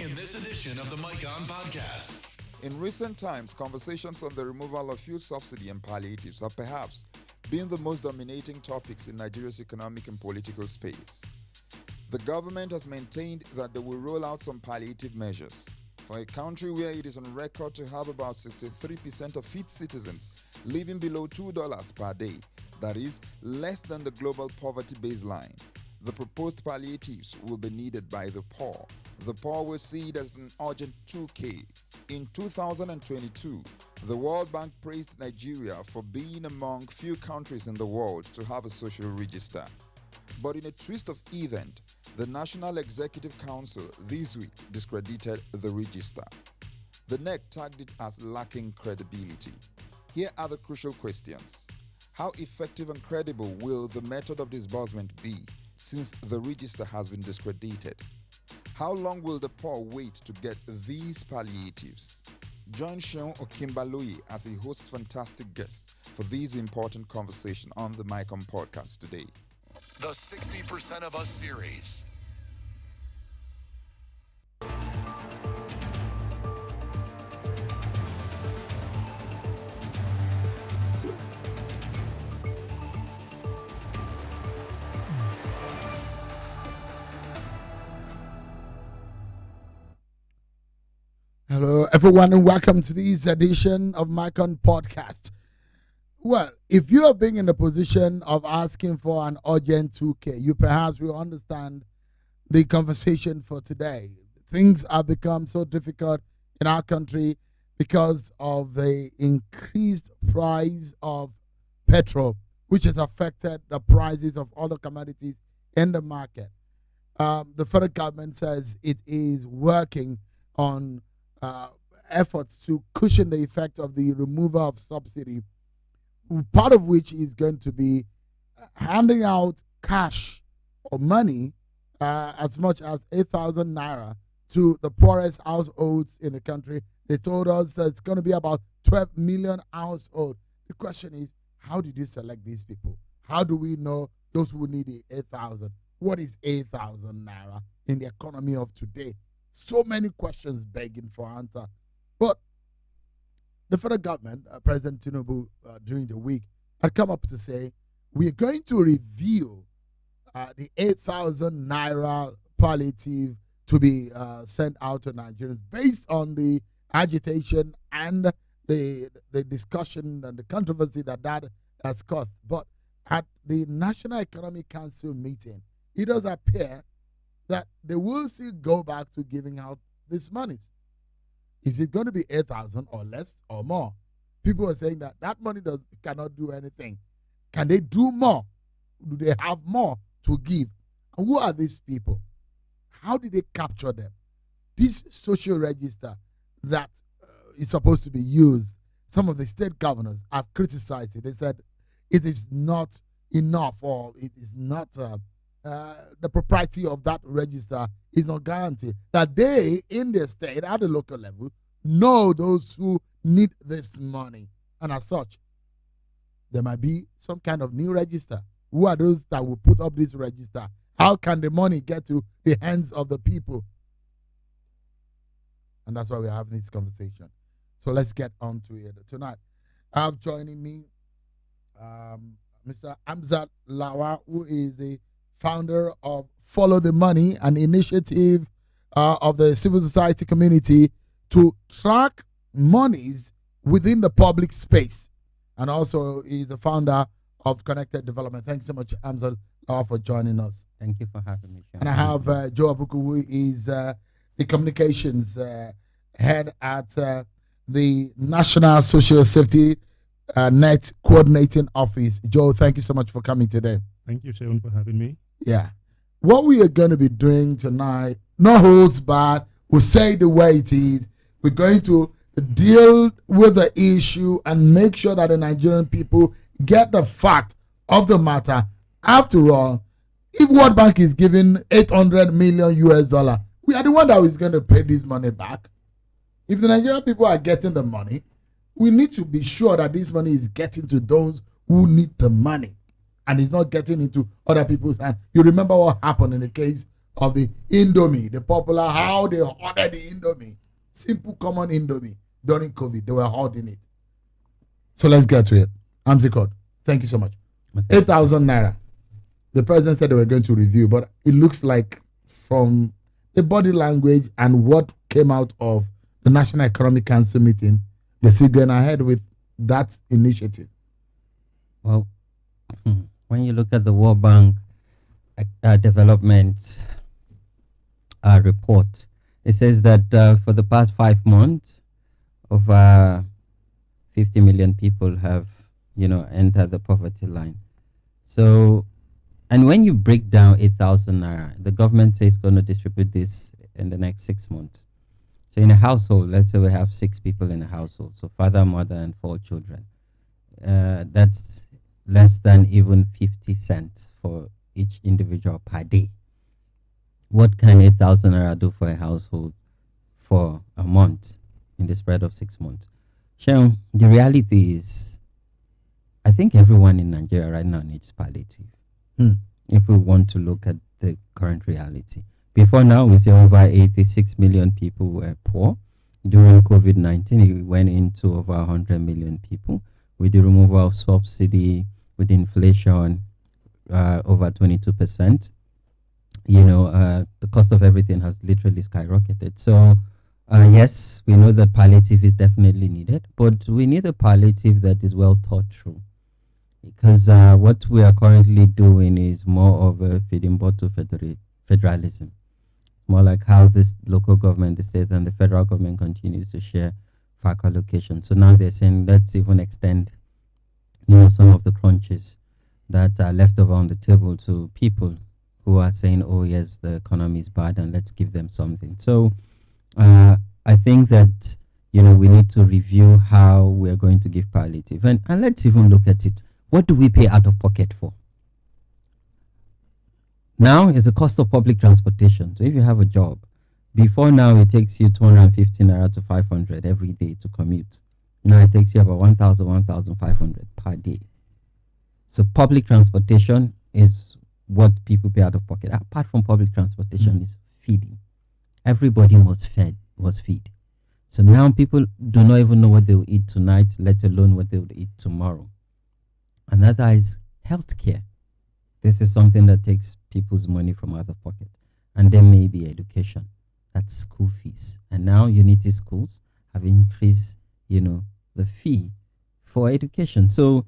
in this edition of the Mike On Podcast. In recent times, conversations on the removal of fuel subsidy and palliatives have perhaps been the most dominating topics in Nigeria's economic and political space. The government has maintained that they will roll out some palliative measures. For a country where it is on record to have about 63% of its citizens living below $2 per day, that is, less than the global poverty baseline, the proposed palliatives will be needed by the poor. The poor will see it as an urgent 2K. In 2022, the World Bank praised Nigeria for being among few countries in the world to have a social register. But in a twist of event, the National Executive Council this week discredited the register. The NEC tagged it as lacking credibility. Here are the crucial questions. How effective and credible will the method of disbursement be since the register has been discredited? How long will the poor wait to get these palliatives? Join Seun Okimbaloye as he hosts fantastic guests for this important conversation on the Mike On Podcast today. The 60% of Us series. Hello, everyone, and welcome to this edition of Mike On Podcast. Well, if you are being in the position of asking for an urgent 2K, you perhaps will understand the conversation for today. Things have become so difficult in our country because of the increased price of petrol, which has affected the prices of other commodities in the market. The federal government says it is working on efforts to cushion the effect of the removal of subsidy, part of which is going to be handing out cash or money as much as 8,000 naira to the poorest households in the country. They told us that it's going to be about 12 million households. The question is, how did you select these people? How do we know those who need the 8,000? What is 8,000 naira in the economy of today? So many questions begging for answer. But the federal government, President Tinubu, during the week, had come up to say, we're going to review the 8,000 naira palliative to be sent out to Nigerians based on the agitation and the discussion and the controversy that has caused. But at the National Economic Council meeting, it does appear that they will still go back to giving out these monies. Is it going to be 8,000 or less or more? People are saying that money cannot do anything. Can they do more? Do they have more to give? And who are these people? How did they capture them? This social register that is supposed to be used, some of the state governors have criticized it. They said it is not enough, or it is not the propriety of that register is not guaranteed. That they, in their state, at the local level, know those who need this money. And as such, there might be some kind of new register. Who are those that will put up this register? How can the money get to the hands of the people? And that's why we're having this conversation. So let's get on to it. Tonight, I have joining me Mr. Hamzat Lawa, who is the founder of Follow the Money, an initiative of the civil society community to track monies within the public space. And also he's the founder of Connected Development. Thank you so much, Hamzat Lawa, for joining us. Thank you for having me, Sean. And I have Joe Abuku, who is the communications head at the National Social Safety Net Coordinating Office. Joe, thank you so much for coming today. Thank you, Sean, for having me. Yeah. What we are going to be doing tonight, no holds barred, we'll say the way it is. We're going to deal with the issue and make sure that the Nigerian people get the fact of the matter. After all, if World Bank is giving 800 million US dollar, we are the one that is going to pay this money back. If the Nigerian people are getting the money, we need to be sure that this money is getting to those who need the money and is not getting into other people's hands. You remember what happened in the case of the Indomie, the popular, how they ordered the Indomie, simple common Indomie during COVID. They were hoarding it. So let's get to it. Amzikot, thank you so much. 8,000 naira. The president said they were going to review, but it looks like from the body language and what came out of the National Economic Council meeting, they're still going ahead with that initiative. Well, when you look at the World Bank development report, it says that for the past 5 months, over 50 million people have, entered the poverty line. So, and when you break down 8,000 naira, the government says it's going to distribute this in the next 6 months. So in a household, let's say we have 6 people in a household, so father, mother, and 4 children. That's less than even 50 cents for each individual per day. What can 8,000 naira do for a household for a month in the spread of 6 months? Sharon, the reality is, I think everyone in Nigeria right now needs palliative. If we want to look at the current reality. Before now, we say over 86 million people were poor. During COVID-19, it went into over 100 million people. With the removal of subsidy, with inflation, over 22%, the cost of everything has literally skyrocketed. So, yes, we know that palliative is definitely needed, but we need a palliative that is well thought through. Because what we are currently doing is more of a feeding bottle federalism. More like how this local government, the state, and the federal government continues to share FAC allocation. So now they're saying, let's even extend, some of the crunches that are left over on the table to people who are saying, oh yes, the economy is bad, and let's give them something. So I think that, we need to review how we're going to give palliative. And let's even look at it. What do we pay out of pocket for? Now is the cost of public transportation. So if you have a job, before now it takes you 250 naira to 500 every day to commute. Now it takes you about 1,000, 1,500 per day. So public transportation is what people pay out of pocket. Apart from public transportation is feeding. Everybody must feed. So now people do not even know what they will eat tonight, let alone what they will eat tomorrow. Another is healthcare. This is something that takes people's money from out of pocket. And then maybe education. That's school fees. And now unity schools have increased, the fee for education. So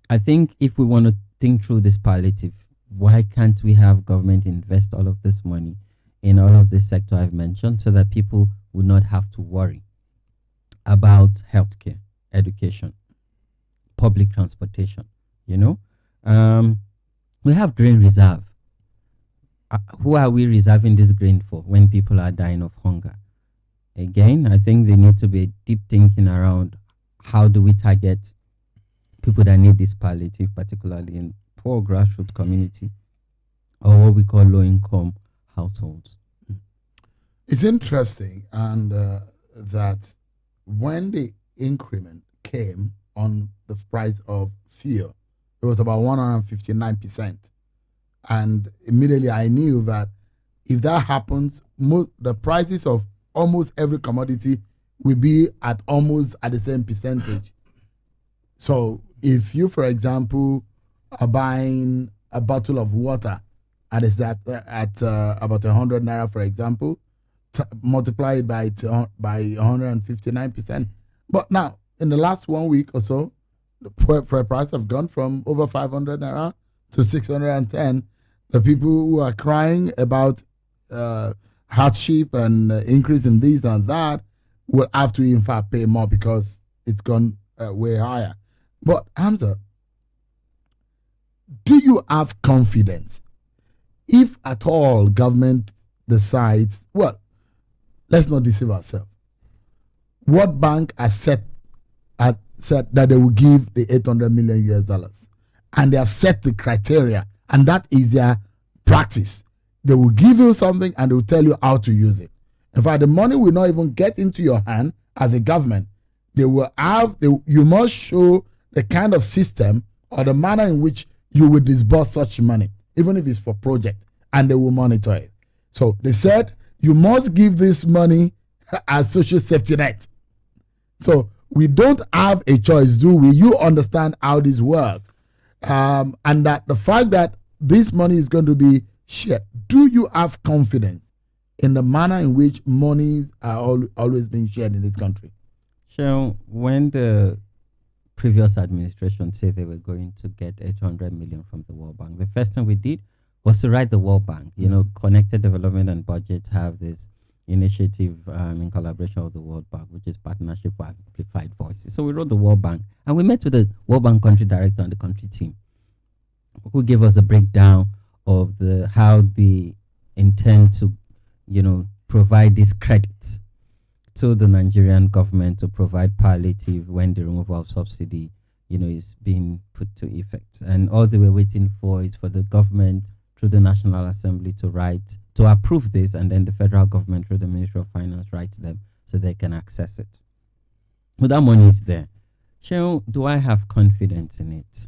I think if we want to think through this palliative, why can't we have government invest all of this money in all of this sector I've mentioned so that people would not have to worry about healthcare, education, public transportation? We have grain reserve. Who are we reserving this grain for when people are dying of hunger? Again, I think there needs to be deep thinking around how do we target people that need this palliative, particularly in poor grassroots community or what we call low-income households. It's interesting, and that when the increment came on the price of fuel, it was about 159%. And immediately I knew that if that happens, the prices of almost every commodity will be at almost at the same percentage. So if you, for example, are buying a bottle of water at about 100 naira, for example, multiply it by 159%. But now, in the last 1 week or so, the price have gone from over 500 naira to 610. The people who are crying about hardship and increase in this and that will have to, in fact, pay more because it's gone way higher. But Hamza, do you have confidence if at all government decides, well, let's not deceive ourselves. What bank has said that they will give the 800 million US dollars, and they have set the criteria, and that is their practice. They will give you something and they will tell you how to use it. In fact, the money will not even get into your hand as a government. You must show the kind of system or the manner in which you will disburse such money, even if it's for project, and they will monitor it. So they said you must give this money as social safety net. So we don't have a choice, do we? You understand how this works. And that the fact that this money is going to be shared, do you have confidence in the manner in which monies are always being shared in this country? So when the previous administration said they were going to get 800 million from the World Bank, the first thing we did was to write the World Bank. You know, Connected Development and Budget have this initiative in collaboration with the World Bank, which is Partnership for Amplified Voices. So we wrote the World Bank, and we met with the World Bank country director and the country team, who gave us a breakdown of how they intend to, provide this credit to the Nigerian government to provide palliative when the removal of subsidy, is being put to effect. And all they were waiting for is for the government through the National Assembly to approve this, and then the federal government through the Ministry of Finance writes them so they can access it. But that money is there. So do I have confidence in it?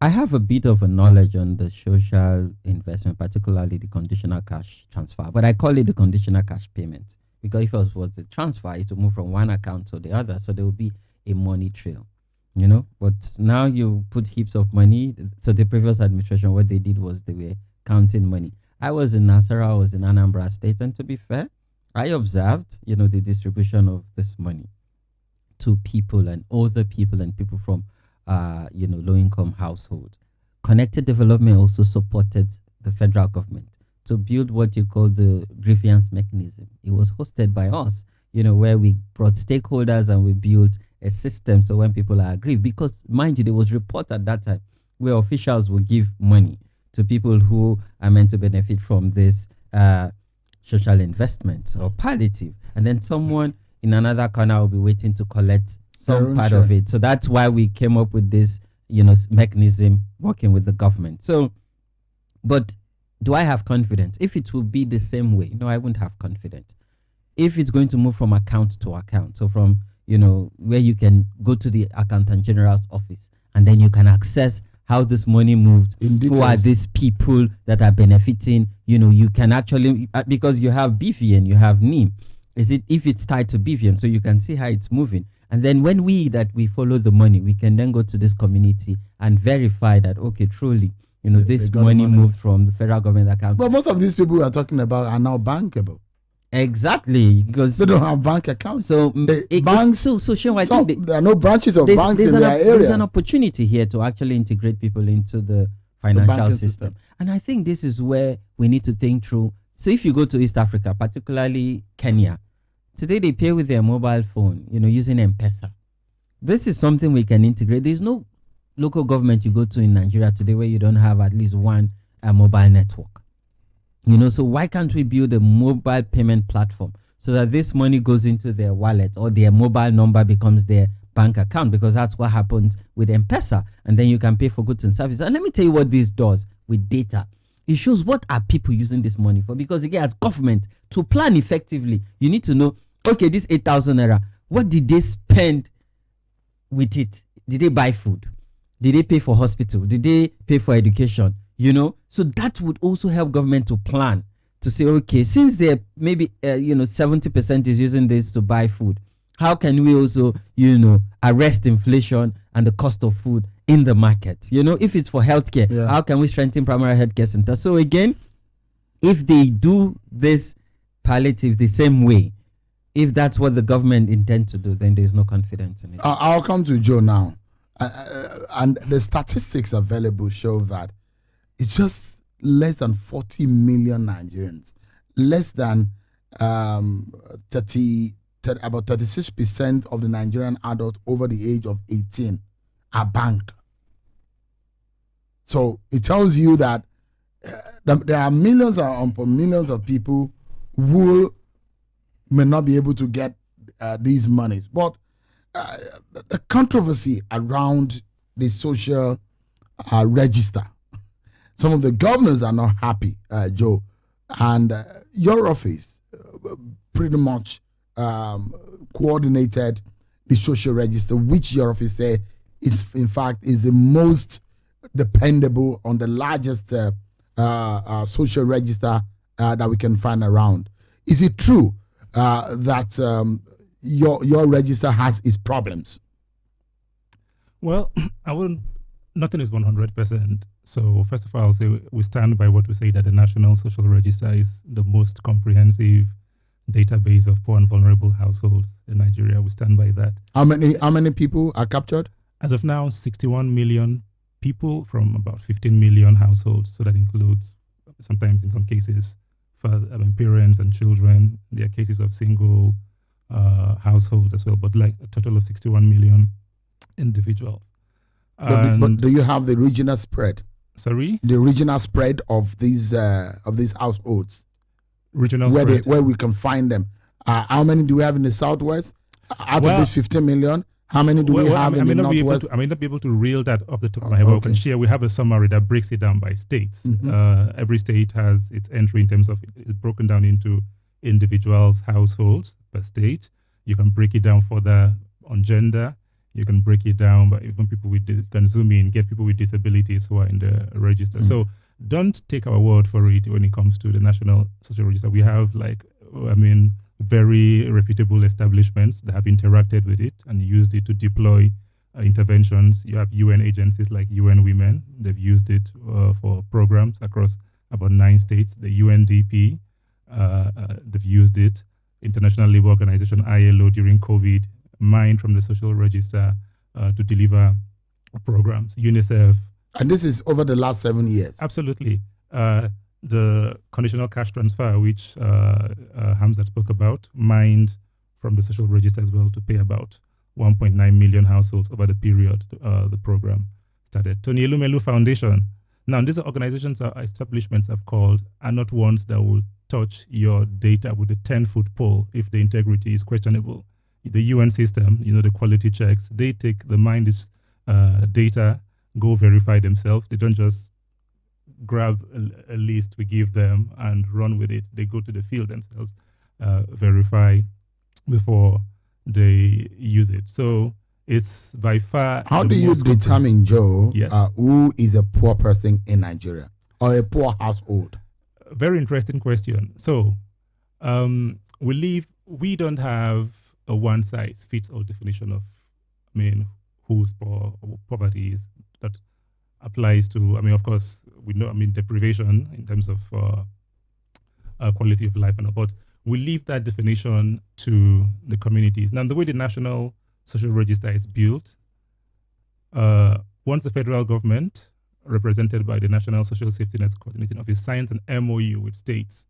I have a bit of a knowledge on the social investment, particularly the conditional cash transfer, but I call it the conditional cash payment because if it was a transfer, it will move from one account to the other, so there will be a money trail, But now you put heaps of money. So the previous administration, what they did was they were counting money. I was in Nasarawa, I was in Anambra State, and to be fair, I observed, the distribution of this money to people and older people and people from low-income household. Connected Development also supported the federal government to build what you call the grievance mechanism. It was hosted by us, where we brought stakeholders and we built a system so when people are aggrieved, because mind you, there was report at that time where officials will give money to people who are meant to benefit from this social investment or palliative, and then someone in another corner will be waiting to collect some part of it. So that's why we came up with this, mechanism working with the government. So, but do I have confidence? If it will be the same way, no, I wouldn't have confidence. If it's going to move from account to account, so from, where you can go to the Accountant General's office and then you can access how this money moved, who are these people that are benefiting, you can actually, because you have BVN, you have NIM, if it's tied to BVN, so you can see how it's moving. And then when we follow the money, we can then go to this community and verify that, okay, truly, this money moved from the federal government account. But most of these people we are talking about are now bankable. Exactly, because they don't have bank accounts. So banks. So Shehu, I think there are no branches of banks in their area. There's an opportunity here to actually integrate people into the financial system. And I think this is where we need to think through. So if you go to East Africa, particularly Kenya, today they pay with their mobile phone, using M-Pesa. This is something we can integrate. There's no local government you go to in Nigeria today where you don't have at least one mobile network. So why can't we build a mobile payment platform so that this money goes into their wallet or their mobile number becomes their bank account? Because that's what happens with M-Pesa. And then you can pay for goods and services. And let me tell you what this does with data. It shows what are people using this money for. Because again, as government, to plan effectively, you need to know, okay, this 8,000 naira, what did they spend with it? Did they buy food? Did they pay for hospital? Did they pay for education? So that would also help government to plan, to say, okay, since they're maybe 70% is using this to buy food, how can we also arrest inflation and the cost of food in the market? If it's for healthcare, how can we strengthen primary healthcare centers? So again, if they do this palliative the same way, if that's what the government intends to do, then there's no confidence in it. I'll come to Joe now. And the statistics available show that it's just less than 40 million Nigerians, less than about 36% of the Nigerian adults over the age of 18 are banked. So it tells you that there are millions upon millions of people who may not be able to get these monies. But the controversy around the social register, some of the governors are not happy, Joe, and your office pretty much coordinated the social register, which your office said is in fact is the most dependable on the largest social register that we can find around. Is it true that your register has its problems? Well, I wouldn't. Nothing is 100%. So first of all, I'll say we stand by what we say, that the National Social Register is the most comprehensive database of poor and vulnerable households in Nigeria. We stand by that. How many people are captured? As of now, 61 million people from about 15 million households. So that includes, sometimes in some cases, parents and children. There are cases of single households as well, but like a total of 61 million individuals. But do you have the regional spread? Sorry? The regional spread of these households? Regional spread. Where we can find them. How many do we have in the Southwest? Out of these 15 million, how many do we have in the Northwest? I may not be able to reel that off the top of my head, but we can share. We have a summary that breaks it down by states. Mm-hmm. Every state has its entry in terms of, it's broken down into individuals, households per state. You can break it down further on gender. You can break it down by even people with, can zoom in, get people with disabilities who are in the register. Mm-hmm. So don't take our word for it when it comes to the National Social Register. We have very reputable establishments that have interacted with it and used it to deploy interventions. You have UN agencies like UN Women. They've used it for programs across about 9 states. The UNDP, they've used it. International Labour Organization, ILO, during COVID, mined from the social register to deliver programs. UNICEF. And this is over the last 7 years? Absolutely. The conditional cash transfer, which Hamza spoke about, mined from the social register as well to pay about 1.9 million households over the period the program started. Tony Elumelu Foundation. Now, these organizations or establishments I've called are not ones that will touch your data with a 10-foot pole if the integrity is questionable. The UN system, the quality checks, they take the mined data, go verify themselves. They don't just grab a list we give them and run with it. They go to the field themselves, verify before they use it. So it's by far. How do you determine, Joe, yes, who is a poor person in Nigeria or a poor household? Very interesting question. So we don't have a one-size-fits-all definition of, who's poor or poverty is. That applies to, of course, we know, deprivation in terms of quality of life, but we leave that definition to the communities. Now, the way the National Social Register is built, once the federal government, represented by the National Social Safety Net Coordinating Office, signs an MOU with states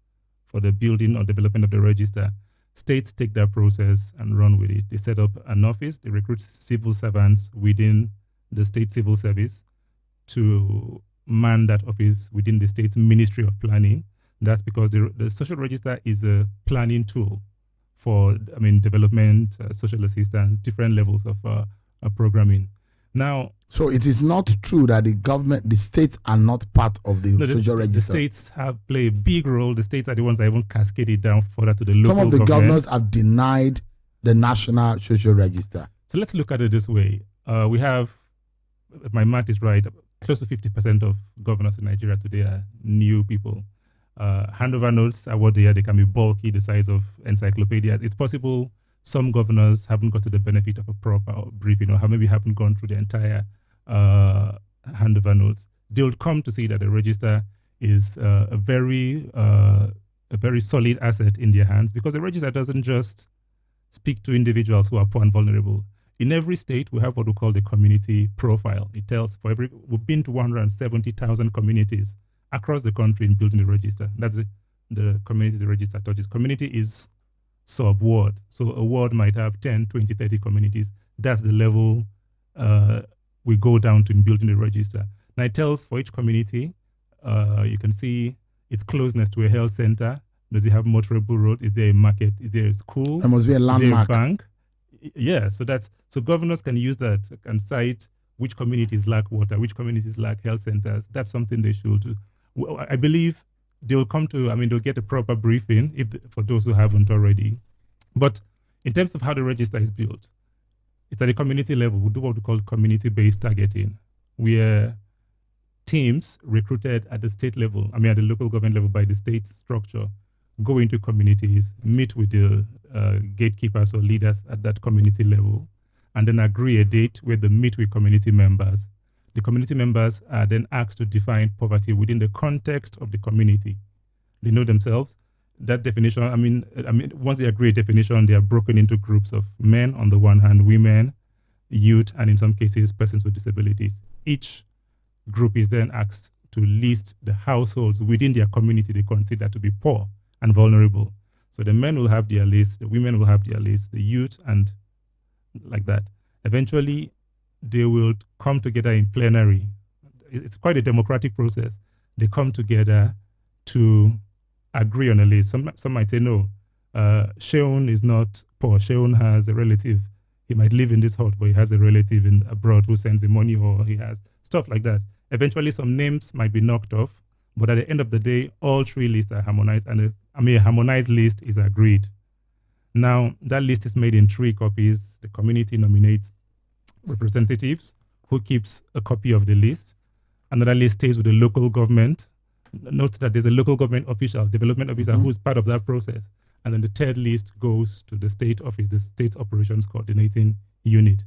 for the building or development of the register, states take that process and run with it. They set up an office, they recruit civil servants within the state civil service to man that office within the state's Ministry of Planning. That's because the social register is a planning tool for, development, social assistance, different levels of programming. Now, so it is not true that the states are not part of the social register. The states play a big role. The states are the ones that even cascade it down further to the local governments. Some of the governors have denied the National Social Register. So let's look at it this way. We have, if my math is right, close to 50% of governors in Nigeria today are new people. Handover notes are what they are. They can be bulky, the size of encyclopedias. It's possible some governors haven't got to the benefit of a proper briefing or maybe haven't gone through the entire handover notes. They'll come to see that the register is a very solid asset in their hands, because the register doesn't just speak to individuals who are poor and vulnerable. In every state, we have what we call the community profile. It tells we've been to 170,000 communities across the country in building the register. That's the community the register touches. Community is sub-ward. So a ward might have 10, 20, 30 communities. That's the level we go down to in building the register. Now it tells for each community, you can see its closeness to a health center. Does it have motorable road? Is there a market? Is there a school? There must be a landmark. Is there a bank? Yeah, so governors can use that and cite which communities lack water, which communities lack health centers. That's something they should do. I believe they'll come to, they'll get a proper briefing for those who haven't already. But in terms of how the register is built, it's at the community level. We do what we call community-based targeting, where teams recruited at the state level, at the local government level by the state structure, go into communities, meet with the gatekeepers or leaders at that community level, and then agree a date where they meet with community members. The community members are then asked to define poverty within the context of the community. They know themselves. That definition, once they agree a definition, they are broken into groups of men on the one hand, women, youth, and in some cases, persons with disabilities. Each group is then asked to list the households within their community they consider to be poor and vulnerable. So the men will have their list, the women will have their list, the youth, and like that. Eventually, they will come together in plenary. It's quite a democratic process. They come together to agree on a list. Some might say, no, Sheon is not poor. Sheon has a relative. He might live in this hut, but he has a relative in abroad who sends him money, or he has stuff like that. Eventually, some names might be knocked off, but at the end of the day, all three lists are harmonized, and a harmonized list is agreed. Now, that list is made in 3 copies. The community nominates representatives who keeps a copy of the list. Another list stays with the local government. Note that there's a local government official, development officer, who's part of that process. And then the 3rd list goes to the state office, the state operations coordinating unit,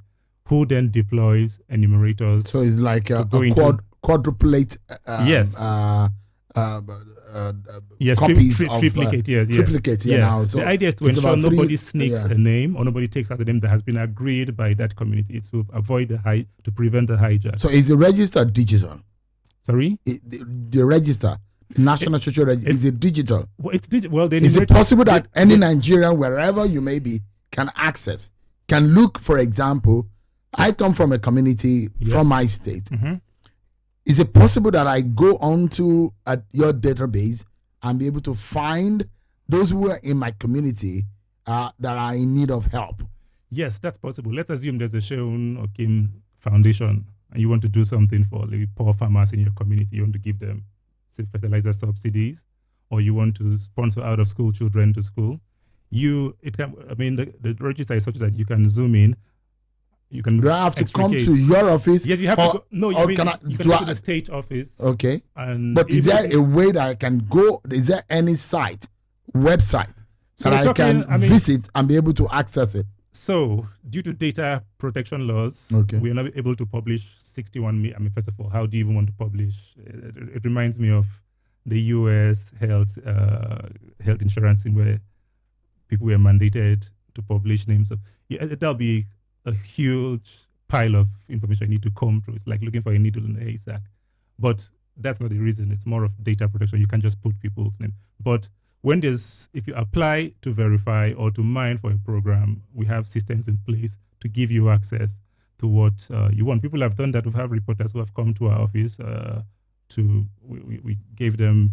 who then deploys enumerators. So it's like a quadruplet. Yes, copies of triplicate. Triplicate. Yeah. Now, so the idea is to ensure nobody sneaks a name or nobody takes out a name that has been agreed by that community. It's to avoid to prevent the hijack. So is the register digital? Sorry, the register. National Social Register, is it digital? Well, it's digital. Is it possible that any Nigerian, wherever you may be, can access, can look, for example, I come from a community from my state. Mm-hmm. Is it possible that I go onto your database and be able to find those who are in my community that are in need of help? Yes, that's possible. Let's assume there's a Sheon or Kim Foundation and you want to do something for poor farmers in your community. You want to give them fertilizer subsidies, or you want to sponsor out of school children to school. The register is such that you can zoom in. You can. Do I have to come to your office? Yes, you have to go. No, you can go to the state office. Okay. But is there a way that I can go? Is there any website that I can visit and be able to access it? So, due to data protection laws, we are not able to publish 61. First of all, how do you even want to publish? It reminds me of the U.S. health insurance, in where people were mandated to publish names of. That'll be a huge pile of information you need to comb through. It's like looking for a needle in a haystack. But that's not the reason. It's more of data protection. You can't just put people's name. But if you apply to verify or to mine for a program, we have systems in place to give you access to what you want. People have done that. We have reporters who have come to our office we gave them,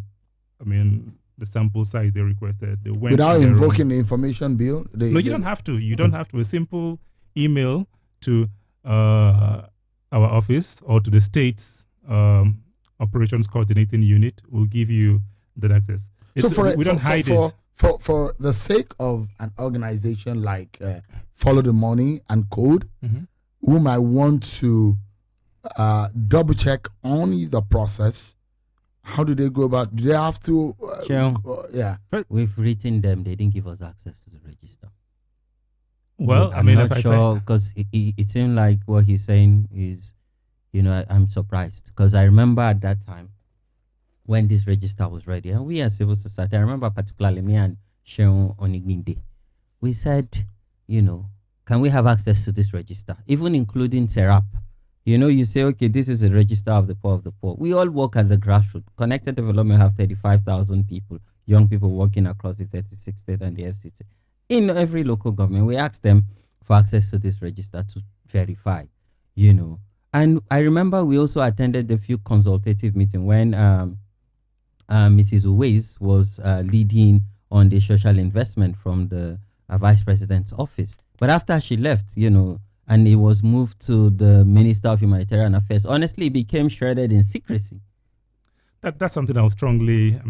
the sample size they requested. They went without invoking the information bill? No, you don't have to. You don't have to. A simple email to our office or to the state's operations coordinating unit will give you that access. We don't hide it. For the sake of an organization like Follow the Money and Code, whom I want to double check on the process, how do they go about? Do they have to? We've written them. They didn't give us access to the register. Well, I'm not sure, because it seemed like what he's saying is, I'm surprised, because I remember at that time when this register was ready, and we as civil society, I remember particularly me and Sheon Onigbinde, we said, can we have access to this register, even including Serap? You say, okay, this is a register of the poor of the poor. We all work at the grassroots. Connected Development have 35,000 people, young people working across the 36 states and the FCT. In every local government, we ask them for access to this register to verify, And I remember we also attended a few consultative meetings when Mrs. Uwais was leading on the social investment from the Vice President's office. But after she left, and it was moved to the Minister of Humanitarian Affairs, honestly, it became shredded in secrecy. That's something I'll strongly,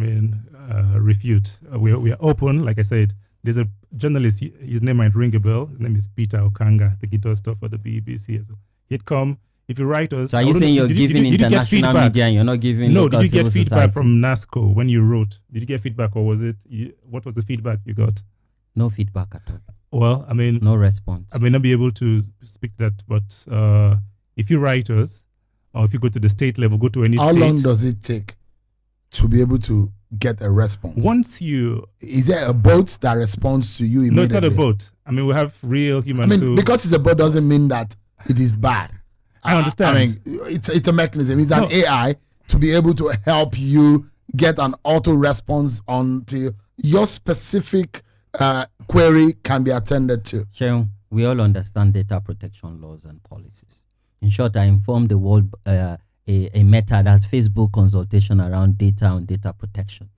refute. We are open, like I said. There's a journalist, his name might ring a bell. His name is Peter Okanga. I think he does stuff for the BBC as well. He'd come if you write us, So are you saying you're giving international media and you're not giving No, local did you get civil feedback society? from NASCO when you wrote? Did you get feedback, or was it? What was the feedback you got? No feedback at all. Well, I mean, No response. I may not be able to speak to that, but if you write us, or if you go to the state level, go to any How state. long does it take to be able to get a response? Once you... Is there a boat that responds to you immediately? No, it's not a boat. I mean, we have real humans. I mean, because it's a boat doesn't mean that it is bad. I understand. I mean, it's a mechanism. It's an No. AI to be able to help you get an auto response until your specific query can be attended to. Sheung, we all understand data protection laws and policies. In short, I informed the world a meta, that's Facebook consultation around data and data protection.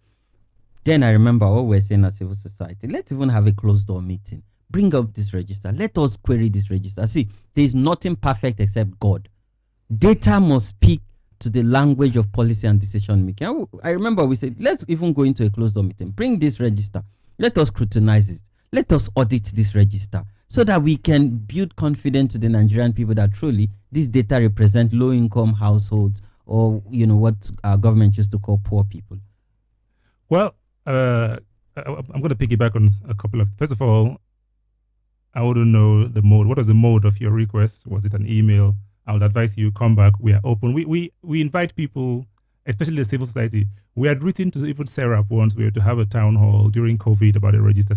Then I remember what we're saying as civil society. Let's even have a closed door meeting. Bring up this register. Let us query this register. See, there's nothing perfect except God. Data must speak to the language of policy and decision making. I remember we said, let's even go into a closed door meeting. Bring this register. Let us scrutinize it. Let us audit this register so that we can build confidence to the Nigerian people that truly this data represent low-income households, or what our government used to call poor people. Well, I'm going to piggyback on a couple of... First of all, I want to know the mode. What was the mode of your request? Was it an email? I would advise you come back. We are open. We invite people, especially the civil society. We had written to even Serap once. We were to have a town hall during COVID about a register.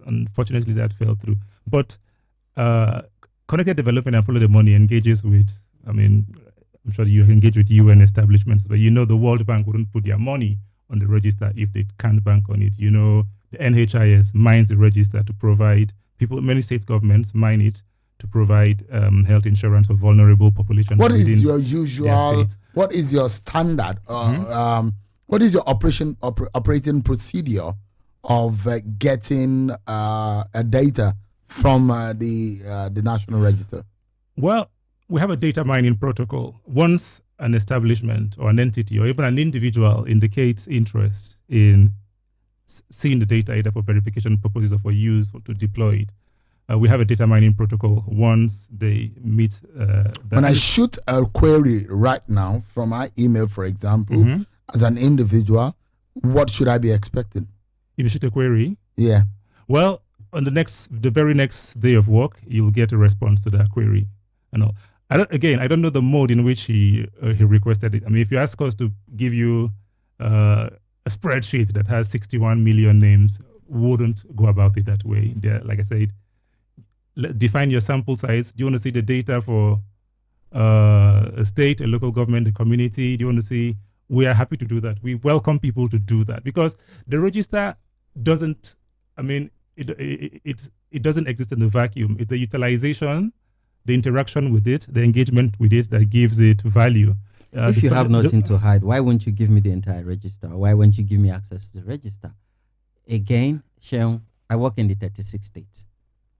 Unfortunately, that fell through. But Connected Development and Follow the Money engages with, I mean, I'm sure you engage with UN establishments, but the World Bank wouldn't put their money on the register if they can't bank on it. The NHIS mines the register to provide people, many state governments mine it to provide health insurance for vulnerable populations. What is your usual, state. what is your standard, what is your operating procedure of getting data from the National Register? Well, we have a data mining protocol. Once an establishment or an entity or even an individual indicates interest in seeing the data either for verification purposes or for use to deploy it, we have a data mining protocol. Once they meet when I shoot a query right now from my email, for example, as an individual, what should I be expecting? If you shoot a query, yeah. Well, on the very next day of work, you'll get a response to that query. I don't know the mode in which he requested it. I mean, if you ask us to give you a spreadsheet that has 61 million names, wouldn't go about it that way. Like I said, define your sample size. Do you want to see the data for a state, a local government, a community? Do you want to see? We are happy to do that. We welcome people to do that because the register doesn't. I mean, it doesn't exist in the vacuum. It's the utilization, the interaction with it, the engagement with it that gives it value. If you have nothing to hide, why won't you give me the entire register? Why won't you give me access to the register? Again, Sheung, I work in the 36 states.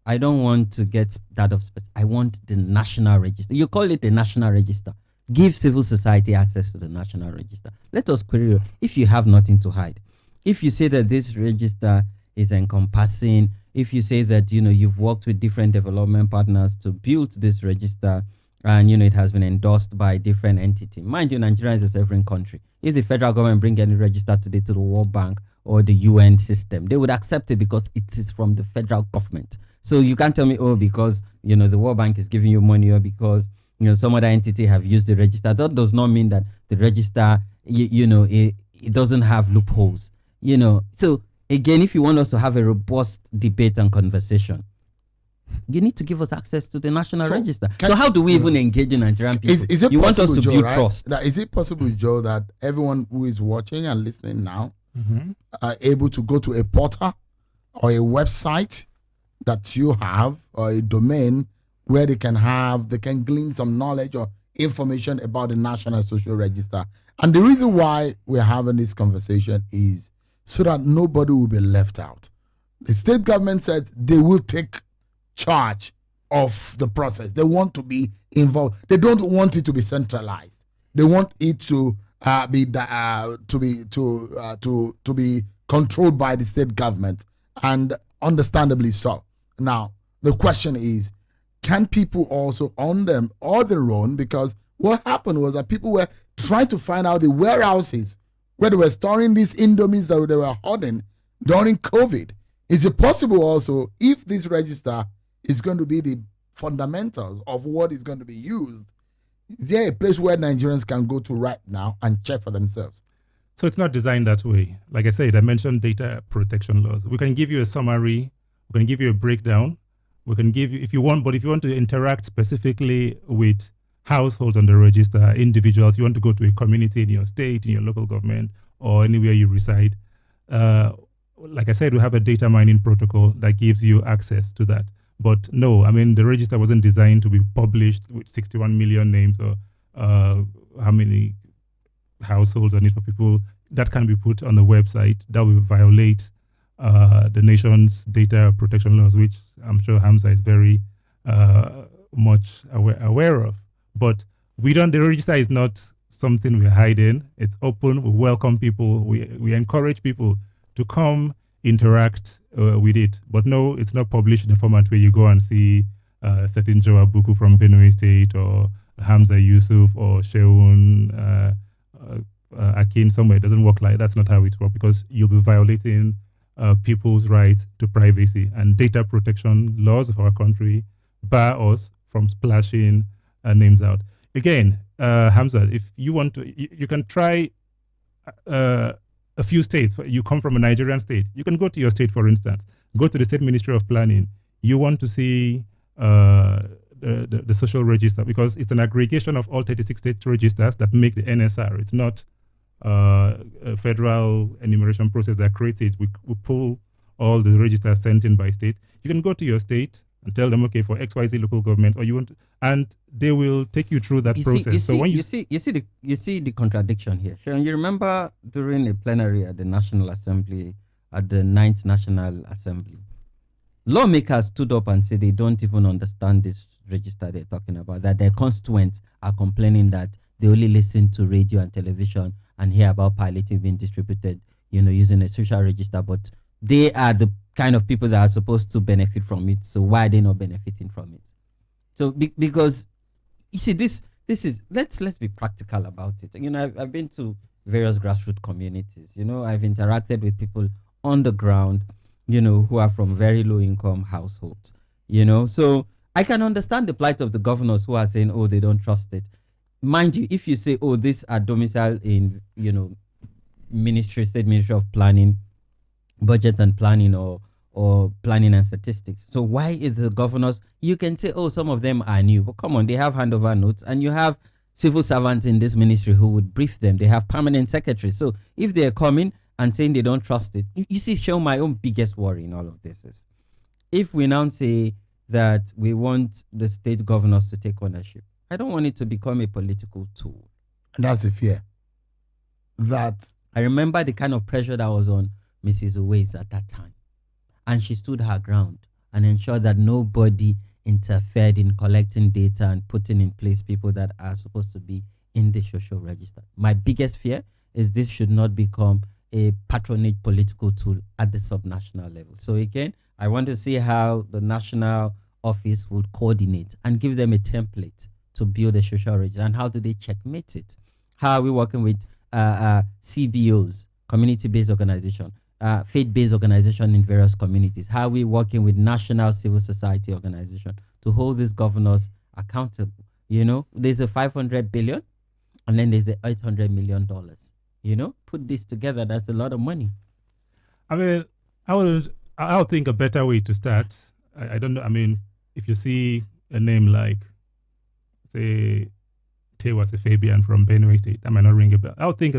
I don't want to get that of space. I want the national register. You call it the national register. Give civil society access to the national register. Let us query if you have nothing to hide. If you say that this register is encompassing, if you say that you've worked with different development partners to build this register, and it has been endorsed by different entities. Mind you, Nigeria is a sovereign country. If the federal government bring any register today to the World Bank or the UN system, they would accept it because it is from the federal government. So you can't tell me, because the World Bank is giving you money, or because some other entity have used the register. That does not mean that the register, it doesn't have loopholes. So again, if you want us to have a robust debate and conversation, you need to give us access to the national register. So how do we even engage in Nigerian people? Is it you want possible, us to Joe, build right? trust? Is it possible, Joe, that everyone who is watching and listening now are able to go to a portal or a website that you have, or a domain where they can glean some knowledge or information about the National Social Register? And the reason why we're having this conversation is so that nobody will be left out. The state government said they will take charge of the process. They want to be involved. They don't want it to be centralized. They want it to be controlled by the state government, and understandably so. Now, the question is, can people also on them or their own? Because what happened was that people were trying to find out the warehouses where they were storing these Indomies that they were hoarding during COVID. Is it possible also, if this register is going to be the fundamentals of what is going to be used, is there a place where Nigerians can go to right now and check for themselves? So it's not designed that way. Like I said, I mentioned data protection laws. We can give you a summary. We can give you a breakdown. We can give you, if you want to interact specifically with households on the register, individuals, you want to go to a community in your state, in your local government, or anywhere you reside. Like I said, we have a data mining protocol that gives you access to that. But no, I mean, the register wasn't designed to be published with 61 million names or how many households on it for people. That can be put on the website. That will violate the nation's data protection laws, which I'm sure Hamza is very much aware of. But the register is not something we're hiding. It's open. We welcome people. We encourage people to come interact with it. But no, it's not published in a format where you go and see certain Joe Abuku from Benue State or Hamza Yusuf or Sheun Akin somewhere. It doesn't work like that. That's not how it works, because you'll be violating people's right to privacy, and data protection laws of our country bar us from splashing names out. Again, Hamza, if you want to, you can try a few states. You come from a Nigerian state. You can go to your state, for instance. Go to the State Ministry of Planning. You want to see the social register, because it's an aggregation of all 36 state registers that make the NSR. It's not a federal enumeration process that creates it. We pull all the registers sent in by states. You can go to your state and tell them, okay, for XYZ local government, or you want, and they will take you through that process. You see the contradiction here. Sharon, you remember during a plenary at the National Assembly, at the 9th National Assembly, lawmakers stood up and said they don't even understand this register they're talking about, that their constituents are complaining that they only listen to radio and television and hear about palliative being distributed, using a social register, but they are the kind of people that are supposed to benefit from it. So why are they not benefiting from it? So because you see, this is, let's be practical about it. I've been to various grassroots communities. I've interacted with people on the ground, who are from very low income households. So I can understand the plight of the governors who are saying, oh, they don't trust it. Mind you, if you say, oh, these are domiciled in, State Ministry of Planning, Budget and Planning, or Planning and Statistics. So why is the governors, you can say, oh, some of them are new, but come on, they have handover notes, and you have civil servants in this ministry who would brief them. They have permanent secretaries. So if they're coming and saying they don't trust it, you see, show my own biggest worry in all of this is, if we now say that we want the state governors to take ownership, I don't want it to become a political tool. And that's a fear. That I remember the kind of pressure that was on Mrs. Owais at that time. And she stood her ground and ensured that nobody interfered in collecting data and putting in place people that are supposed to be in the social register. My biggest fear is this should not become a patronage political tool at the subnational level. So again, I want to see how the national office would coordinate and give them a template to build a social register, and how do they checkmate it? How are we working with CBOs, community-based organization, faith-based organization in various communities? How are we working with national civil society organization to hold these governors accountable? There's a 500 billion and then there's the $800 million. Put this together, that's a lot of money. I mean, I'll think a better way to start. I don't know. I mean, if you see a name like, say, Tewa Fabian from Benue State, that might not ring a bell. I'll think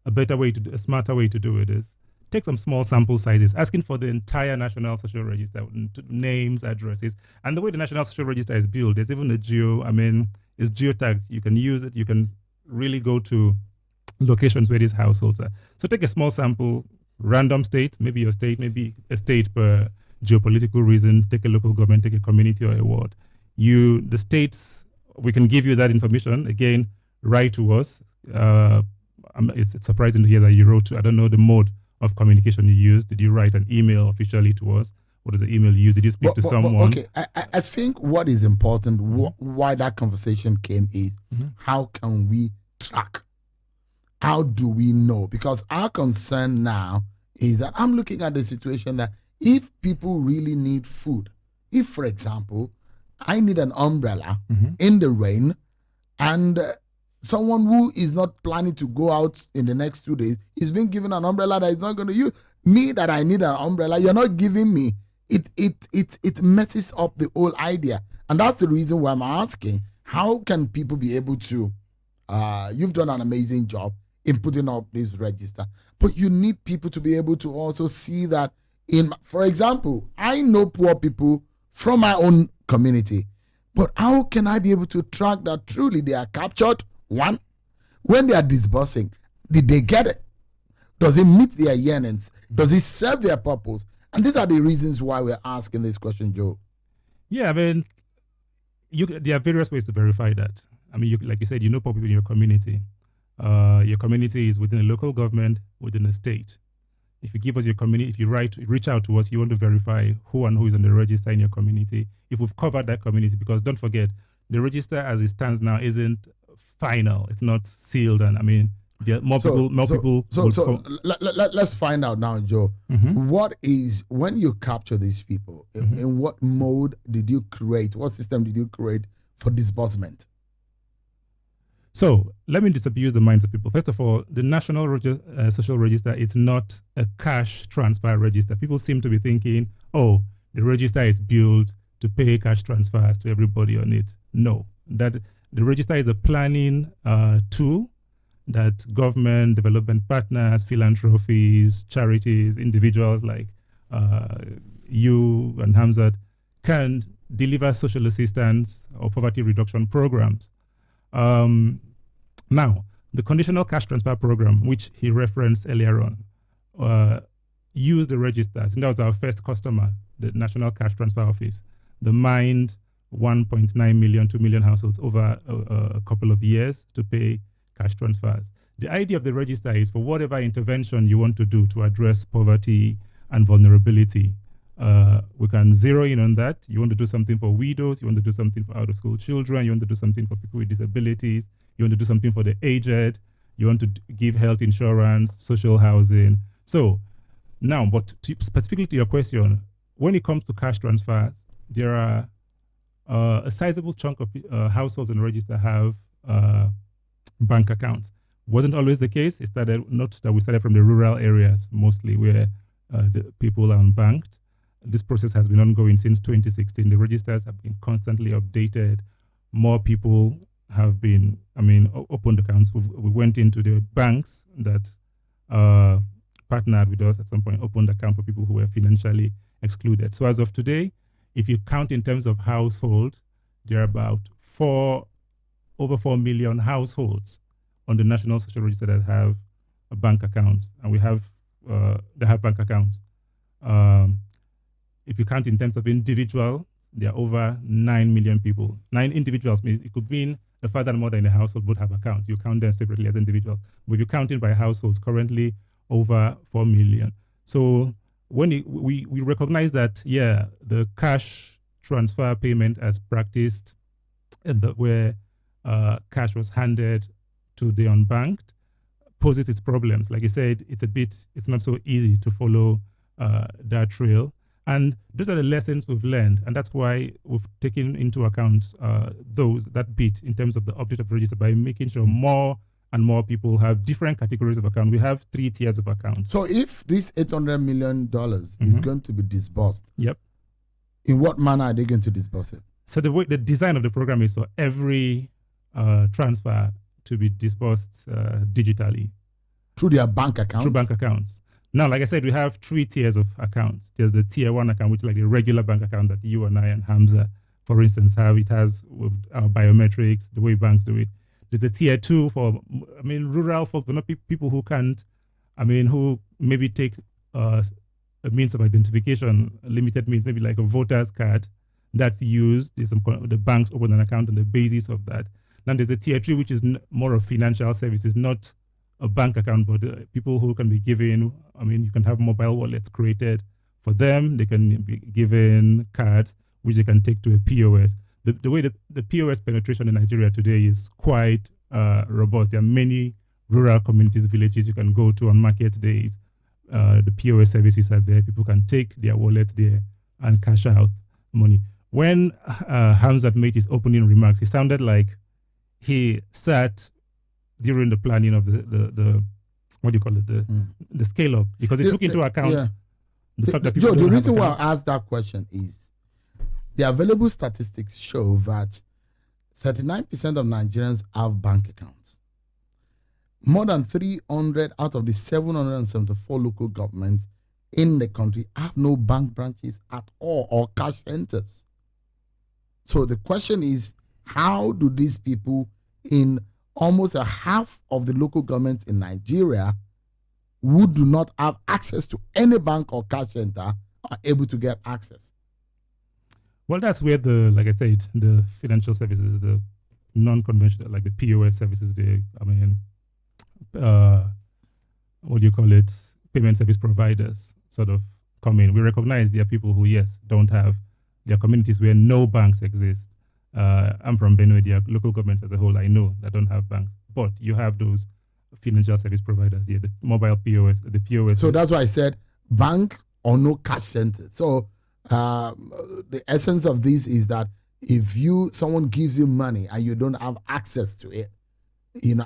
a better way a smarter way to do it is take some small sample sizes, asking for the entire National Social Register, names, addresses. And the way the National Social Register is built, there's even it's geotagged. You can use it. You can really go to locations where these households are. So take a small sample, random state, maybe your state, maybe a state per geopolitical reason, take a local government, take a community or a ward. The states, we can give you that information. Again, write to us. It's surprising to hear that you wrote to, I don't know the mode of communication you used. Did you write an email officially to us? What is the email you used? Did you speak to someone? Okay, I think what is important, why that conversation came is, how can we track? How do we know? Because our concern now is that I'm looking at the situation that if people really need food, if, for example, I need an umbrella in the rain, and someone who is not planning to go out in the next 2 days is being given an umbrella that is not going to use me, that I need an umbrella, you're not giving me. It messes up the whole idea. And that's the reason why I'm asking, how can people be able to, you've done an amazing job in putting up this register, but you need people to be able to also see that for example, I know poor people from my own community, but how can I be able to track that truly they are captured? One, when they are disbursing, did they get it? Does it meet their yearnings? Does it serve their purpose? And these are the reasons why we're asking this question, Joe. Yeah, I mean, there are various ways to verify that. I mean, like you said, you know poor people in your community. Your community is within a local government, within a state. If you give us your community, if you reach out to us, you want to verify who and who is on the register in your community. If we've covered that community, because don't forget, the register as it stands now isn't final. It's not sealed, and I mean, there are more people. So let's find out now, Joe. What is, when you capture these people, in what mode did you create? What system did you create for disbursement? So let me disabuse the minds of people. First of all, the National Social Register, it's not a cash transfer register. People seem to be thinking, oh, the register is built to pay cash transfers to everybody on it. No, that the register is a planning tool that government, development partners, philanthropies, charities, individuals like you and Hamzat can deliver social assistance or poverty reduction programs. Now, the conditional cash transfer program, which he referenced earlier on, used the register. I think that was our first customer, the National Cash Transfer Office. The mined 1.9 million, 2 million households over a couple of years to pay cash transfers. The idea of the register is for whatever intervention you want to do to address poverty and vulnerability. We can zero in on that. You want to do something for widows, you want to do something for out-of-school children, you want to do something for people with disabilities, you want to do something for the aged, you want to give health insurance, social housing. So now, but specifically to your question, when it comes to cash transfers, there are a sizable chunk of households in the register have bank accounts. Wasn't always the case. It started, not that we started from the rural areas mostly, where the people are unbanked. This process has been ongoing since 2016. The registers have been constantly updated. More people have been, opened accounts. We went into the banks that partnered with us at some point, opened account for people who were financially excluded. So as of today, if you count in terms of household, there are about over 4 million households on the National Social Register that have a bank accounts, and they have bank accounts. If you count in terms of individual, there are over 9 million people. 9 individuals means it could mean a father and mother in a household both have accounts. You count them separately as individuals. But if you count it by households, currently over 4 million. So when we recognize that, the cash transfer payment as practiced, where cash was handed to the unbanked, poses its problems. Like I said, it's not so easy to follow that trail. And those are the lessons we've learned. And that's why we've taken into account that bit in terms of the update of the register by making sure more and more people have different categories of account. We have 3 tiers of accounts. So if this $800 million is going to be disbursed, in what manner are they going to disburse it? So the design of the program is for every transfer to be disbursed digitally. Through their bank accounts? Through bank accounts. Now, like I said, we have 3 tiers of accounts. There's the tier 1 account, which is like the regular bank account that you and I and Hamza, for instance, have. It has with our biometrics, the way banks do it. There's a tier 2 for, rural folk, but not people who can't, who maybe take a means of identification, a limited means, maybe like a voter's card that's used. There's the banks open an account on the basis of that. Then there's a tier 3, which is more of financial services, not a bank account, but people who can be given, you can have mobile wallets created For them, they can be given cards which they can take to a POS. The way the POS penetration in Nigeria today is quite robust. There are many rural communities, villages you can go to on market days. The POS services are there. People can take their wallet there and cash out money. When Hamzat made his opening remarks, he sounded like he sat during the planning of the what do you call it, the scale up, because he took into account the fact that people Joe, don't the have reason why accounts. I asked that question is the available statistics show that 39% of Nigerians have bank accounts. More than 300 out of the 774 local governments in the country have no bank branches at all or cash centers. So the question is, how do these people in almost a half of the local governments in Nigeria who do not have access to any bank or cash center are able to get access? Well, that's where like I said, the financial services, the non-conventional, like the POS services, what do you call it, payment service providers sort of come in. We recognize there are people who, yes, don't have, there are communities where no banks exist. I'm from Benue, there are local governments as a whole, I know, that don't have banks. But you have those financial service providers here, the mobile POS, the POS. So that's why I said bank or no cash center. So the essence of this is that if someone gives you money and you don't have access to it,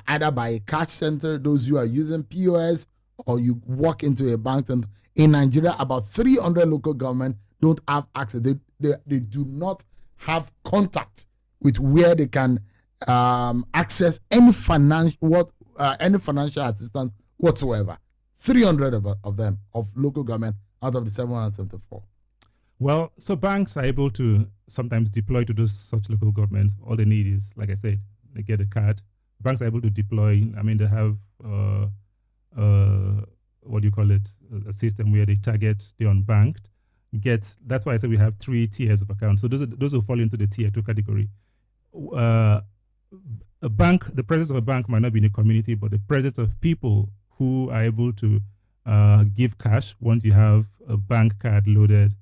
either by a cash center, those who are using POS, or you walk into a bank. And in Nigeria, about 300 local governments don't have access. They do not have contact with where they can access any financial assistance whatsoever. 300 of them, of local government out of the 774. Well, so banks are able to sometimes deploy to such local governments. All they need is, like I said, they get a card. Banks are able to deploy. They have what do you call it? A system where they target the unbanked. That's why I said we have 3 tiers of accounts. So those who fall into the tier 2 category. A bank, the presence of a bank might not be in a community, but the presence of people who are able to give cash once you have a bank card loaded,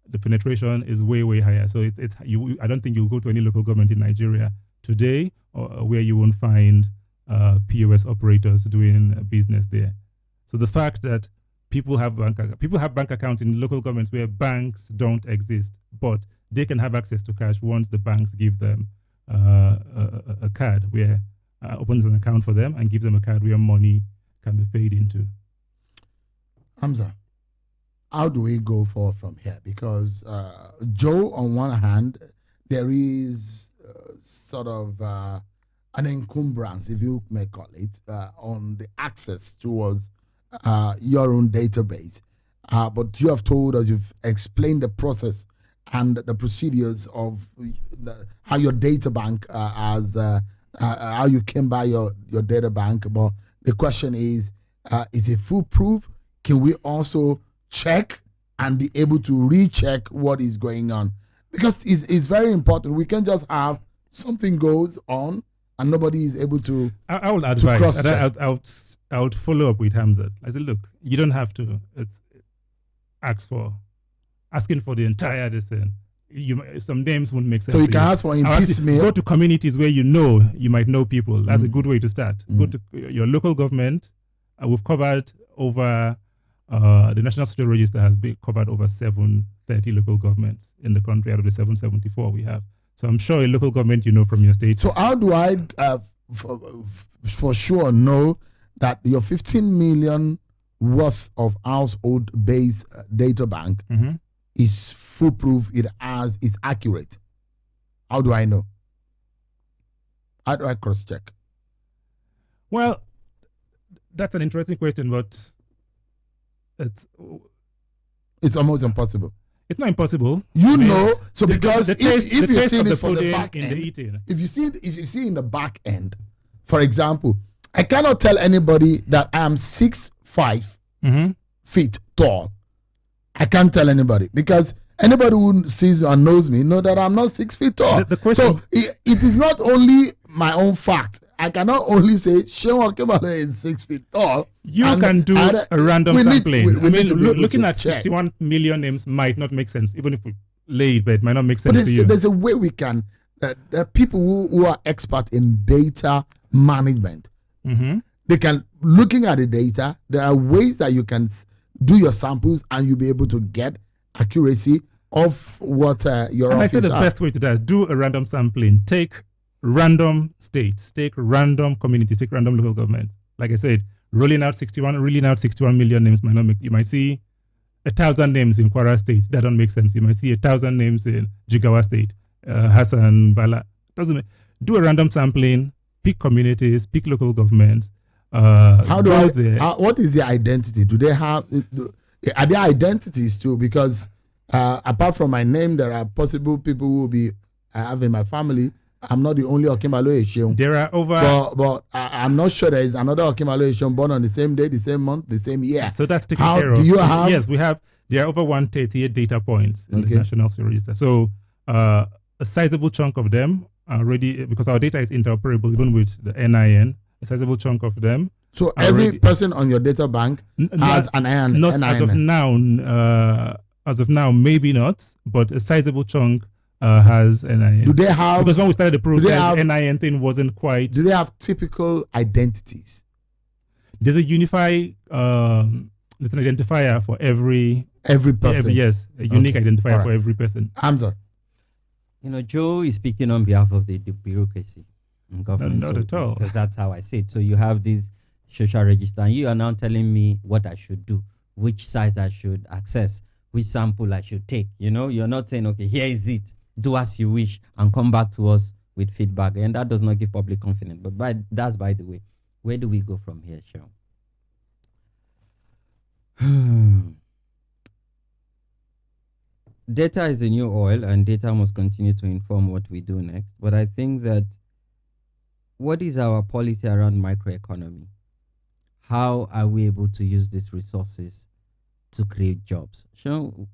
the penetration is way, way higher. So I don't think you'll go to any local government in Nigeria today where you won't find POS operators doing business there. So the fact that people have bank accounts in local governments where banks don't exist, but they can have access to cash once the banks give them a card where opens an account for them and gives them a card where money can be paid into. Hamza, how do we go forward from here? Because Joe, on one hand, there is sort of an encumbrance, if you may call it, on the access towards your own database. But you have told us, you've explained the process and the procedures of how your data bank how you came by your data bank. But the question is it foolproof? Can we also check and be able to recheck what is going on? Because it's very important. We can't just have something goes on and nobody is able to. I would advise. To I would follow up with Hamzat. I said, look, you don't have to. It's asking for the entire thing. Some names won't make sense. So you can ask for piecemeal. Go to communities where you might know people. That's a good way to start. Go to your local government. We've covered over the National State Register has covered over 730 local governments in the country out of the 774 we have. So I'm sure a local government from your state. So how do I for sure know that your 15 million worth of household-based data bank is foolproof, is accurate? How do I know? How do I cross-check? Well, that's an interesting question, but it's almost impossible. It's not impossible. So because if you see it from the back in end, the eating. if you see in the back end, for example, I cannot tell anybody that I am 6'5" feet tall. I can't tell anybody because anybody who sees or knows me know that I'm not 6 feet tall. The question, so it is not only my own fact. I cannot only say Sheon Okemalo is 6 feet tall. You can do a random sampling. Looking at check. 61 million names might not make sense, even if we lay it, but it might not make sense But to you. there's a way we can. There are people who are expert in data management. Mm-hmm. They can, looking at the data, there are ways that you can do your samples and you'll be able to get accuracy of what your And I office say the are. best way to do that is do a random sampling. Take random states, take random communities, take random local governments. Like I said, rolling out 61 million names might not make. You might see 1,000 names in Kwara State. That don't make sense. You might see 1,000 names in Jigawa State, Hassan, Bala. Doesn't make, do a random sampling. Pick communities, pick local governments. What is their identity? Do they have? Are there identities too? Because apart from my name, there are possible people who will be I have in my family. I'm not the only Okemalo Esheon. There are over. But I'm not sure there is another Okemalo Esheon born on the same day, the same month, the same year. So that's taken care of. Do you have? Yes, we have. There are over 138 data points in the National Register. So a sizable chunk of them are already, because our data is interoperable even with the NIN, a sizable chunk of them. So every person on your data bank has an NIN. Not as of now. As of now, maybe not, but a sizable chunk has NIN. Do they have? Because when we started the process, NIN thing wasn't quite. Do they have typical identities? There's a unified, there's an identifier for every person. Yes, a unique identifier for every person. Hamza. Joe is speaking on behalf of the bureaucracy in government. Not at all. Because that's how I see it. So you have this social register, and you are now telling me what I should do, which sites I should access, which sample I should take. You're not saying, okay, here is it. Do as you wish and come back to us with feedback. And that does not give public confidence. But that's by the way. Where do we go from here, Sean? Data is the new oil, and data must continue to inform what we do next. But I think that what is our policy around microeconomy? How are we able to use these resources to create jobs? Sean,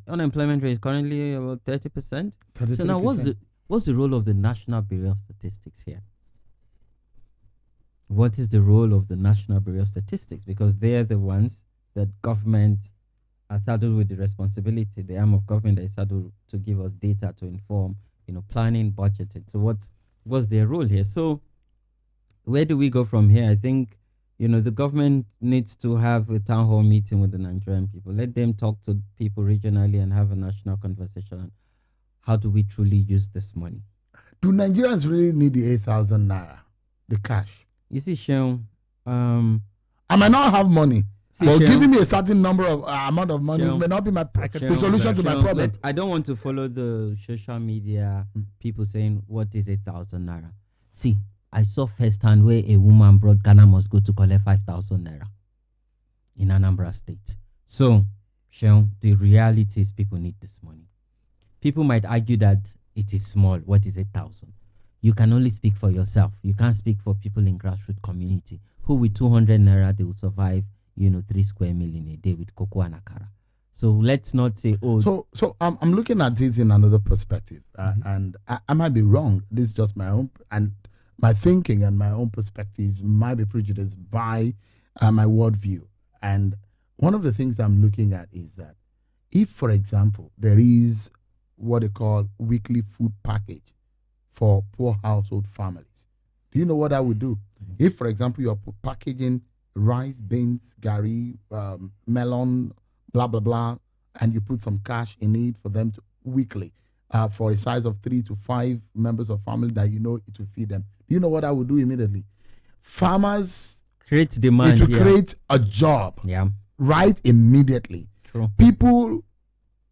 unemployment rate is currently about 30%. So now what's the role of the National Bureau of Statistics here? What is the role of the National Bureau of Statistics? Because they are the ones that government are saddled with the responsibility, the arm of government that is saddled to give us data to inform, planning, budgeting. So what's their role here? So where do we go from here? I think, the government needs to have a town hall meeting with the Nigerian people. Let them talk to people regionally and have a national conversation on how do we truly use this money. Do Nigerians really need the 8,000 naira, the cash? You see, Sean, I might not have money. But giving me a certain number of amount of money may not be the solution to my problem. I don't want to follow the social media people saying, what is 8,000 naira? See, I saw firsthand where a woman brought Ghana must go to collect 5,000 naira in Anambra State. So, Sean, the reality is people need this money. People might argue that it is small. What is 8,000? You can only speak for yourself. You can't speak for people in grassroots community who with 200 naira, they will survive 3 square million a day with cocoa and akara. So let's not say, So I'm looking at this in another perspective, and I might be wrong. This is just my own, and my thinking and my own perspective might be prejudiced by my worldview. And one of the things I'm looking at is that if, for example, there is what they call weekly food package for poor household families, do you know what I would do? If, for example, you're packaging rice, beans, gari, melon, blah, blah, blah, and you put some cash in it for them to weekly for a size of 3 to 5 members of family that it will feed them. Do you know what I would do immediately? Farmers create demand. To create a job right immediately. True. People,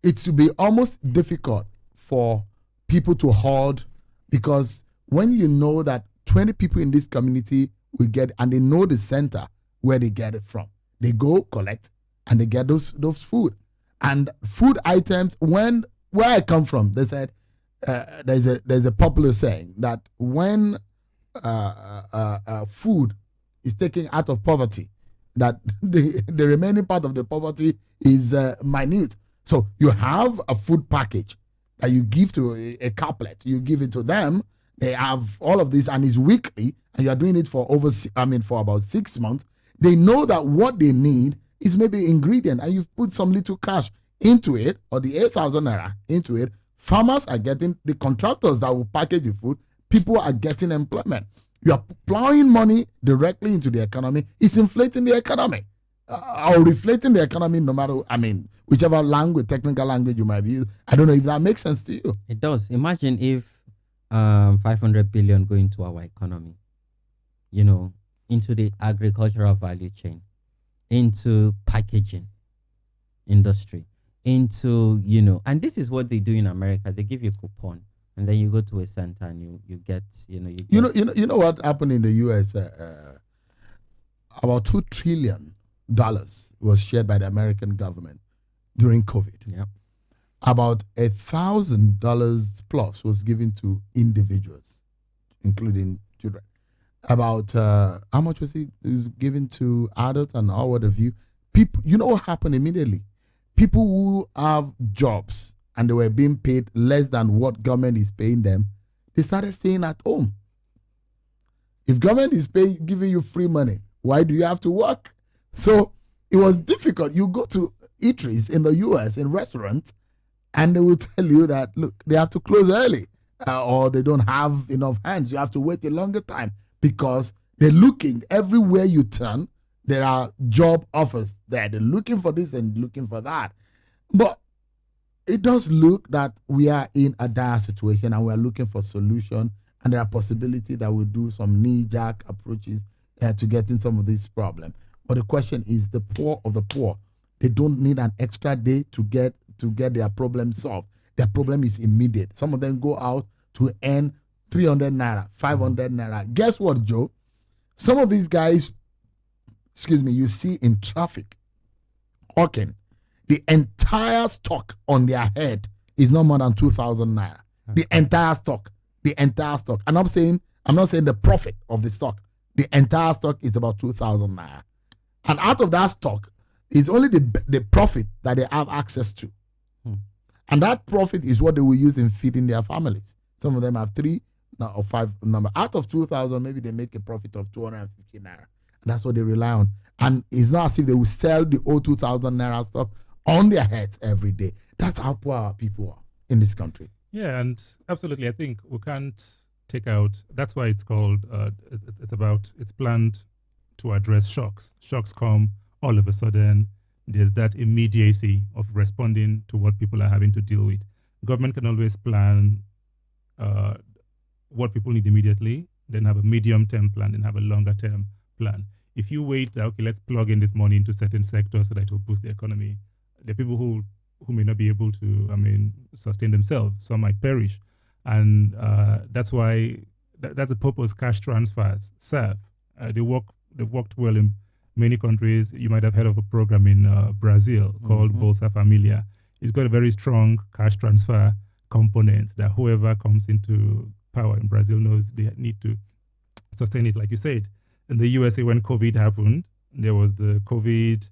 it will be almost difficult for people to hoard, because when you know that 20 people in this community will get, and they know the center where they get it from, they go collect and they get those food. And food items, where I come from, they said there's a popular saying that when food is taken out of poverty, that the remaining part of the poverty is minute. So you have a food package that you give to a couplet, you give it to them, They have all of this, and it's weekly, and you are doing it for for about 6 months. They know that what they need is maybe ingredient, and you've put some little cash into it, or the 8,000 naira into it. Farmers are getting, the contractors that will package the food, people are getting employment. You are plowing money directly into the economy. It's inflating the economy, or reflating the economy, no matter, whichever language, technical language you might use. I don't know if that makes sense to you. It does. Imagine if 500 billion go into our economy, into the agricultural value chain, into packaging industry, into, and this is what they do in America. They give you a coupon, and then you go to a center and you get, you know what happened in the US? About $2 trillion was shared by the American government during COVID. Yeah. About $1,000 plus was given to individuals, including children. About how much was it? It was given to adults and all what have you. People, you know what happened immediately? People who have jobs and they were being paid less than what government is paying them, they started staying at home. If government is giving you free money, why do you have to work? So it was difficult. You go to eateries in the US, in restaurants, and they will tell you that, look, they have to close early, or they don't have enough hands. You have to wait a longer time because they're looking everywhere you turn. There are job offers there. They're looking for this and looking for that. But it does look that we are in a dire situation and we are looking for solution, and there are possibilities that we'll do some knee-jerk approaches to getting some of this problem. But the question is, the poor of the poor, they don't need an extra day to get their problem solved. Their problem is immediate. Some of them go out to earn 300 naira, 500 naira. Guess what, Joe? Some of these guys, you see in traffic, hawking, the entire stock on their head is no more than 2,000 naira. The entire stock. And I'm not saying the profit of the stock. The entire stock is about 2,000 naira. And out of that stock is only the profit that they have access to. And that profit is what they will use in feeding their families. Some of them have 3 or 5 number. Out of 2,000, maybe they make a profit of 250 naira. And that's what they rely on. And it's not as if they will sell the old 2,000 naira stuff on their heads every day. That's how poor our people are in this country. Yeah, and absolutely. I think we can't take out, that's why it's called, it's planned to address shocks. Shocks come all of a sudden. There's that immediacy of responding to what people are having to deal with. Government can always plan what people need immediately, then have a medium-term plan, then have a longer-term plan. If you wait, okay, let's plug in this money into certain sectors so that it will boost the economy, there are people who may not be able to, sustain themselves. Some might perish. And that's why, that's the purpose cash transfers serve. They've worked well in many countries. You might have heard of a program in Brazil called Bolsa Familia. It's got a very strong cash transfer component that whoever comes into power in Brazil knows they need to sustain it. Like you said, in the USA, when COVID happened, there was the COVID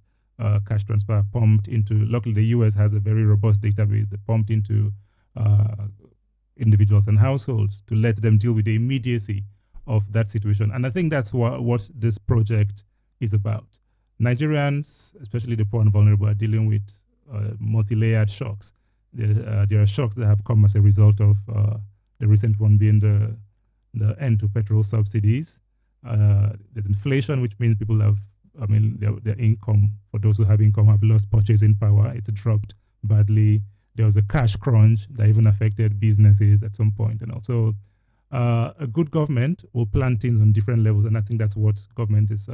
cash transfer pumped into, luckily the US has a very robust database that pumped into individuals and households to let them deal with the immediacy of that situation. And I think that's what this project is about. Nigerians, especially the poor and vulnerable, are dealing with multi-layered shocks. There are shocks that have come as a result of the recent one being the end to petrol subsidies. There's inflation, which means people have, their income, for those who have income, have lost purchasing power. It's dropped badly. There was a cash crunch that even affected businesses at some point. And also, a good government will plan things on different levels, and I think that's what government is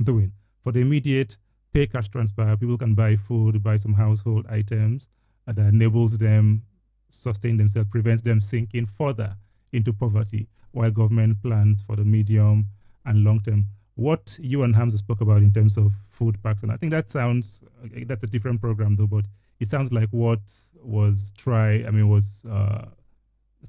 doing. For the immediate pay cash transfer, people can buy food, buy some household items that enables them sustain themselves, prevents them sinking further into poverty, while government plans for the medium and long term. What you and Hamza spoke about in terms of food packs, and I think that sounds, that's a different program though, but it sounds like what was it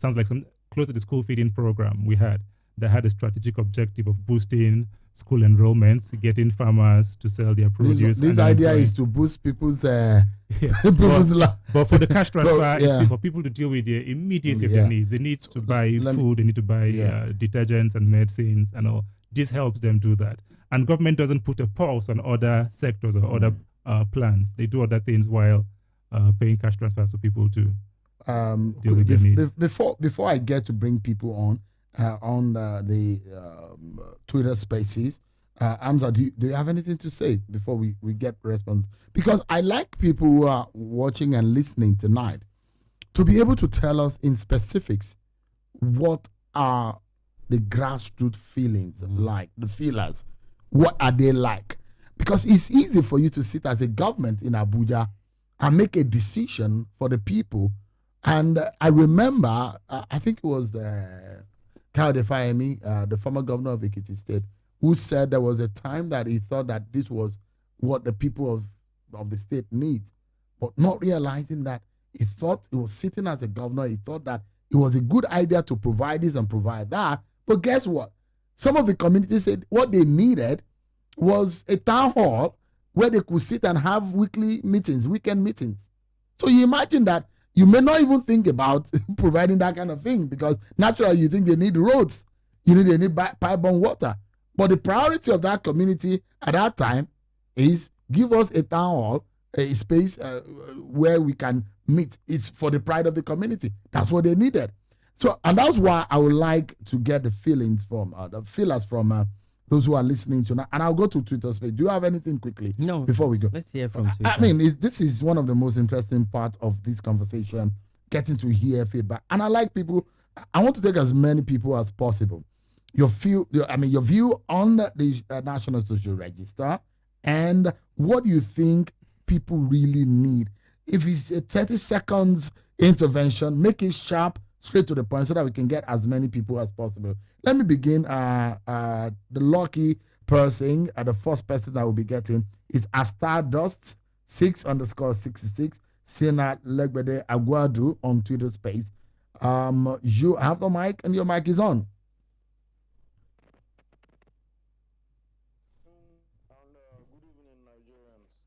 sounds like some close to the school feeding program we had that had a strategic objective of boosting school enrollments, getting farmers to sell their produce. This idea is to boost people's but for the cash transfer, yeah. it's for people to deal with their immediacy of Yeah. their needs. They need to buy food, they need to buy detergents and medicines and all. This helps them do that. And government doesn't put a pause on other sectors or other plans. They do other things while paying cash transfers to people to deal with their needs. Before I get to bring people on the Twitter Spaces, Amza, do you have anything to say before we get response? Because I like people who are watching and listening tonight to be able to tell us in specifics what are the grassroots feelings like, the feelers. What are they like? Because it's easy for you to sit as a government in Abuja and make a decision for the people. And I remember, I think it was Kayode Fayemi, the former governor of Ekiti State, who said there was a time that he thought that this was what the people of the state need, but not realizing that he thought he was sitting as a governor, he thought that it was a good idea to provide this and provide that. But guess what? Some of the communities said what they needed was a town hall where they could sit and have weekly meetings, weekend meetings. So you imagine that you may not even think about providing that kind of thing, because naturally you think they need roads, they need pipe-borne water. But the priority of that community at that time is give us a town hall, a space where we can meet. It's for the pride of the community. That's what they needed. So, and that's why I would like to get the feelings from, the feelers from those who are listening tonight. And I'll go to Twitter Space. Do you have anything quickly? No. Before we go. Let's hear from Twitter. I mean, this is one of the most interesting part of this conversation, getting to hear feedback. And I like people, I want to take as many people as possible. Your view on the National Social Register, and what do you think people really need? If it's a 30 seconds intervention, make it sharp, straight to the point, so that we can get as many people as possible. Let me begin. The lucky person, the first person that will be getting is Astardust 6_66 Siena Legbede Aguadu on Twitter Space. You have the mic, and your mic is on. Good evening, Nigerians.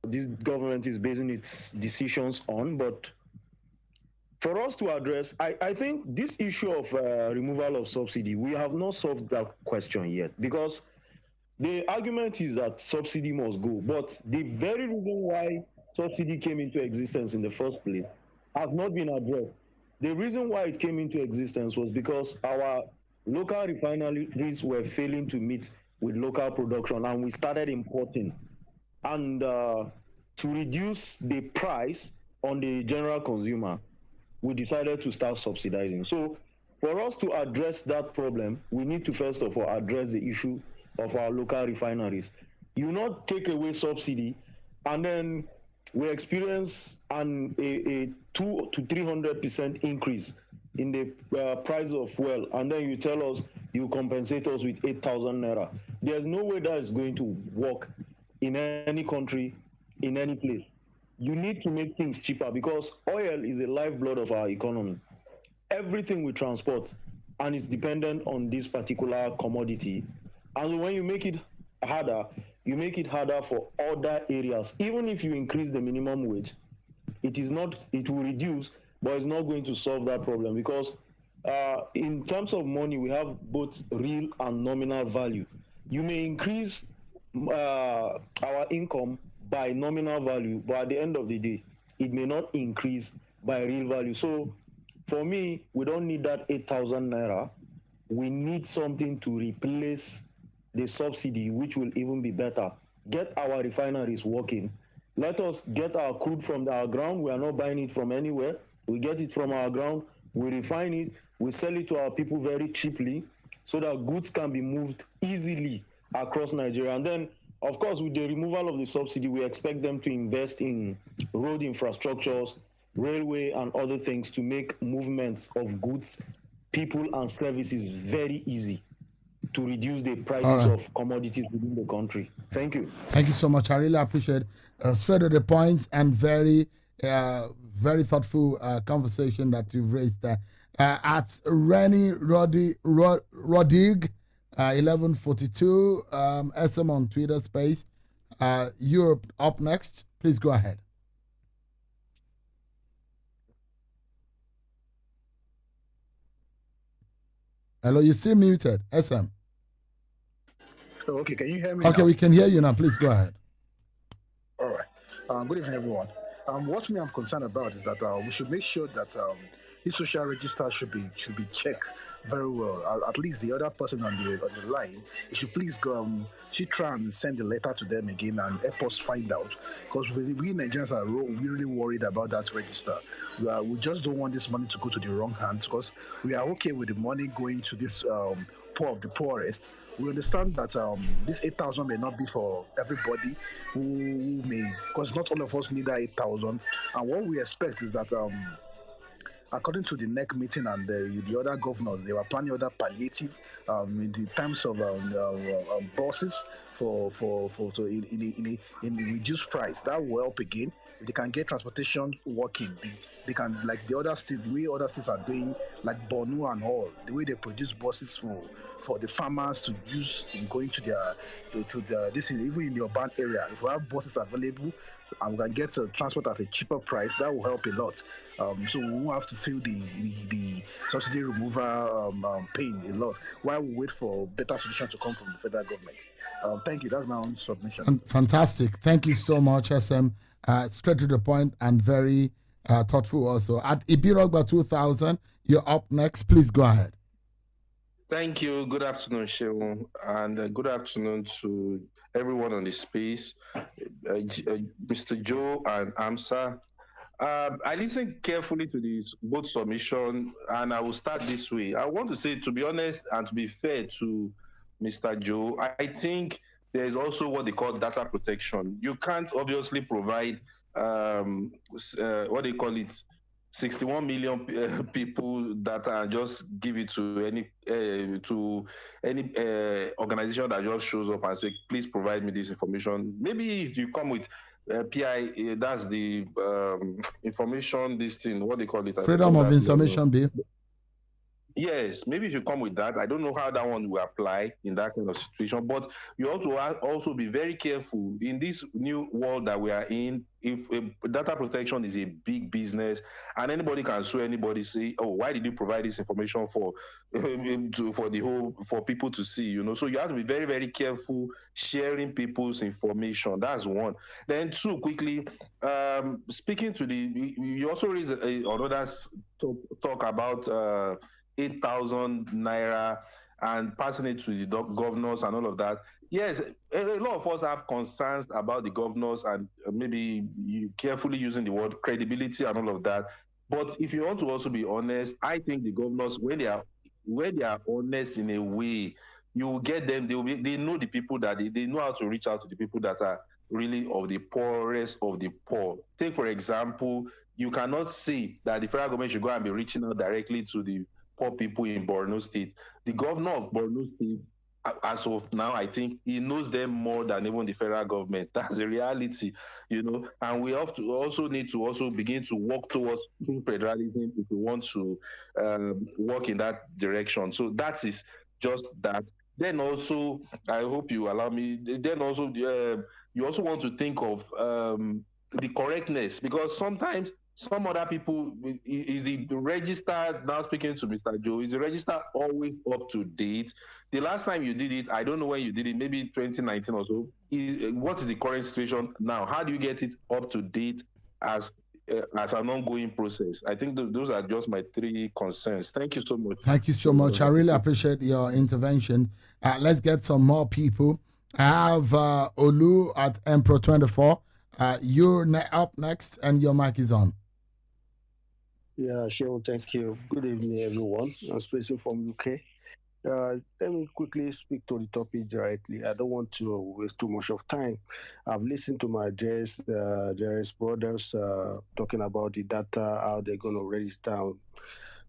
This government is basing its decisions on, but for us to address, I think this issue of removal of subsidy, we have not solved that question yet, because the argument is that subsidy must go, but the very reason why subsidy came into existence in the first place has not been addressed. The reason why it came into existence was because our local refineries were failing to meet with local production, and we started importing. And to reduce the price on the general consumer, we decided to start subsidizing. So for us to address that problem, we need to first of all address the issue of our local refineries. You not take away subsidy, and then we experience a 200 to 300% increase in the price of fuel, and then you tell us you compensate us with 8,000 naira. There's no way that is going to work in any country, in any place. You need to make things cheaper, because oil is a lifeblood of our economy. Everything we transport and is dependent on this particular commodity. And when you make it harder, you make it harder for other areas. Even if you increase the minimum wage, it will reduce, but it's not going to solve that problem, because in terms of money, we have both real and nominal value. You may increase our income by nominal value, but at the end of the day, it may not increase by real value. So for me, we don't need that 8,000 naira. We need something to replace the subsidy, which will even be better. Get our refineries working. Let us get our crude from our ground. We are not buying it from anywhere. We get it from our ground. We refine it. We sell it to our people very cheaply, so that goods can be moved easily across Nigeria. And then, of course, with the removal of the subsidy, we expect them to invest in road infrastructures, railway, and other things to make movements of goods, people, and services very easy. to reduce the All prices right. of commodities within the country. Thank you. Thank you so much. I really appreciate straight to the point and very thoughtful conversation that you've raised there. At Rennie Rodig, 1142, SM on Twitter space. Europe up next. Please go ahead. Hello, you're still muted. SM. Oh, okay, can you hear me Okay, now? we can hear you now. Please go ahead. All right. Good evening, everyone. What me I'm concerned about is that we should make sure that this social register should be checked very well. At least the other person on the line, you should please go. Should try and send a letter to them again and help us find out, because we Nigerians are really worried about that register. We just don't want this money to go to the wrong hands, because we are okay with the money going to this poor of the poorest. We understand that this 8,000 may not be for everybody who may, because not all of us need that 8,000. And what we expect is that according to the NEC meeting and the other governors, they were planning other palliative in the terms of buses for so in the reduced price. That will help again. If they can get transportation working, they can, like the other states, the way other states are doing, like Borno and all, the way they produce buses for the farmers to use in going to their to the this even in the urban area. If we have buses available and we can get transport at a cheaper price, that will help a lot. So we won't have to feel the subsidy removal pain a lot while we wait for better solution to come from the federal government. Thank you. That's my own submission. Fantastic. Thank you so much, SM. Straight to the point and very thoughtful also. At Ibirogba 2000, you're up next. Please go ahead. Thank you. Good afternoon, Sheon, and good afternoon to everyone on the space, Mr. Joe and Amsa. I listened carefully to this both submission, and I will start this way. I want to say, to be honest and to be fair to Mr. Joe, I think there is also what they call data protection. You can't obviously provide what they call it 61 million people that are just give it to any organization that just shows up and say, please provide me this information. Maybe if you come with PI, that's the information, this thing, what they call it? Freedom of Information Bill. Yes, maybe if you come with that, I don't know how that one will apply in that kind of situation. But you have to also be very careful in this new world that we are in. If data protection is a big business, and anybody can sue anybody, say, "Oh, why did you provide this information for for people to see?" You know, so you have to be very, very careful sharing people's information. That's one. Then two, quickly, speaking to you also raised another talk about. 8,000 naira and passing it to the governors and all of that. Yes, a lot of us have concerns about the governors and maybe you carefully using the word credibility and all of that. But if you want to also be honest, I think the governors, when they are honest in a way, you will get them. They know the people that they know how to reach out to the people that are really of the poorest of the poor. Take for example, you cannot say that the federal government should go and be reaching out directly to the poor people in Borno State. The governor of Borno State, as of now, I think he knows them more than even the federal government. That's a reality, you know. And we have to also need to also begin to work towards true federalism if we want to work in that direction. So that is just that. Then also, I hope you allow me. Then also, you also want to think of the correctness, because sometimes some other people, is the register, now speaking to Mr. Joe, is the register always up to date? The last time you did it, I don't know when you did it, maybe 2019 or so. What is the current situation now? How do you get it up to date as an ongoing process? I think those are just my three concerns. Thank you so much. Thank you so much. I really appreciate your intervention. Let's get some more people. I have Olu at Emperor 24. You're up next and your mic is on. Yeah, sure. Thank you. Good evening, everyone. I'm speaking from UK. Let me quickly speak to the topic directly. I don't want to waste too much of time. I've listened to my JS brothers talking about the data, how they're going to register,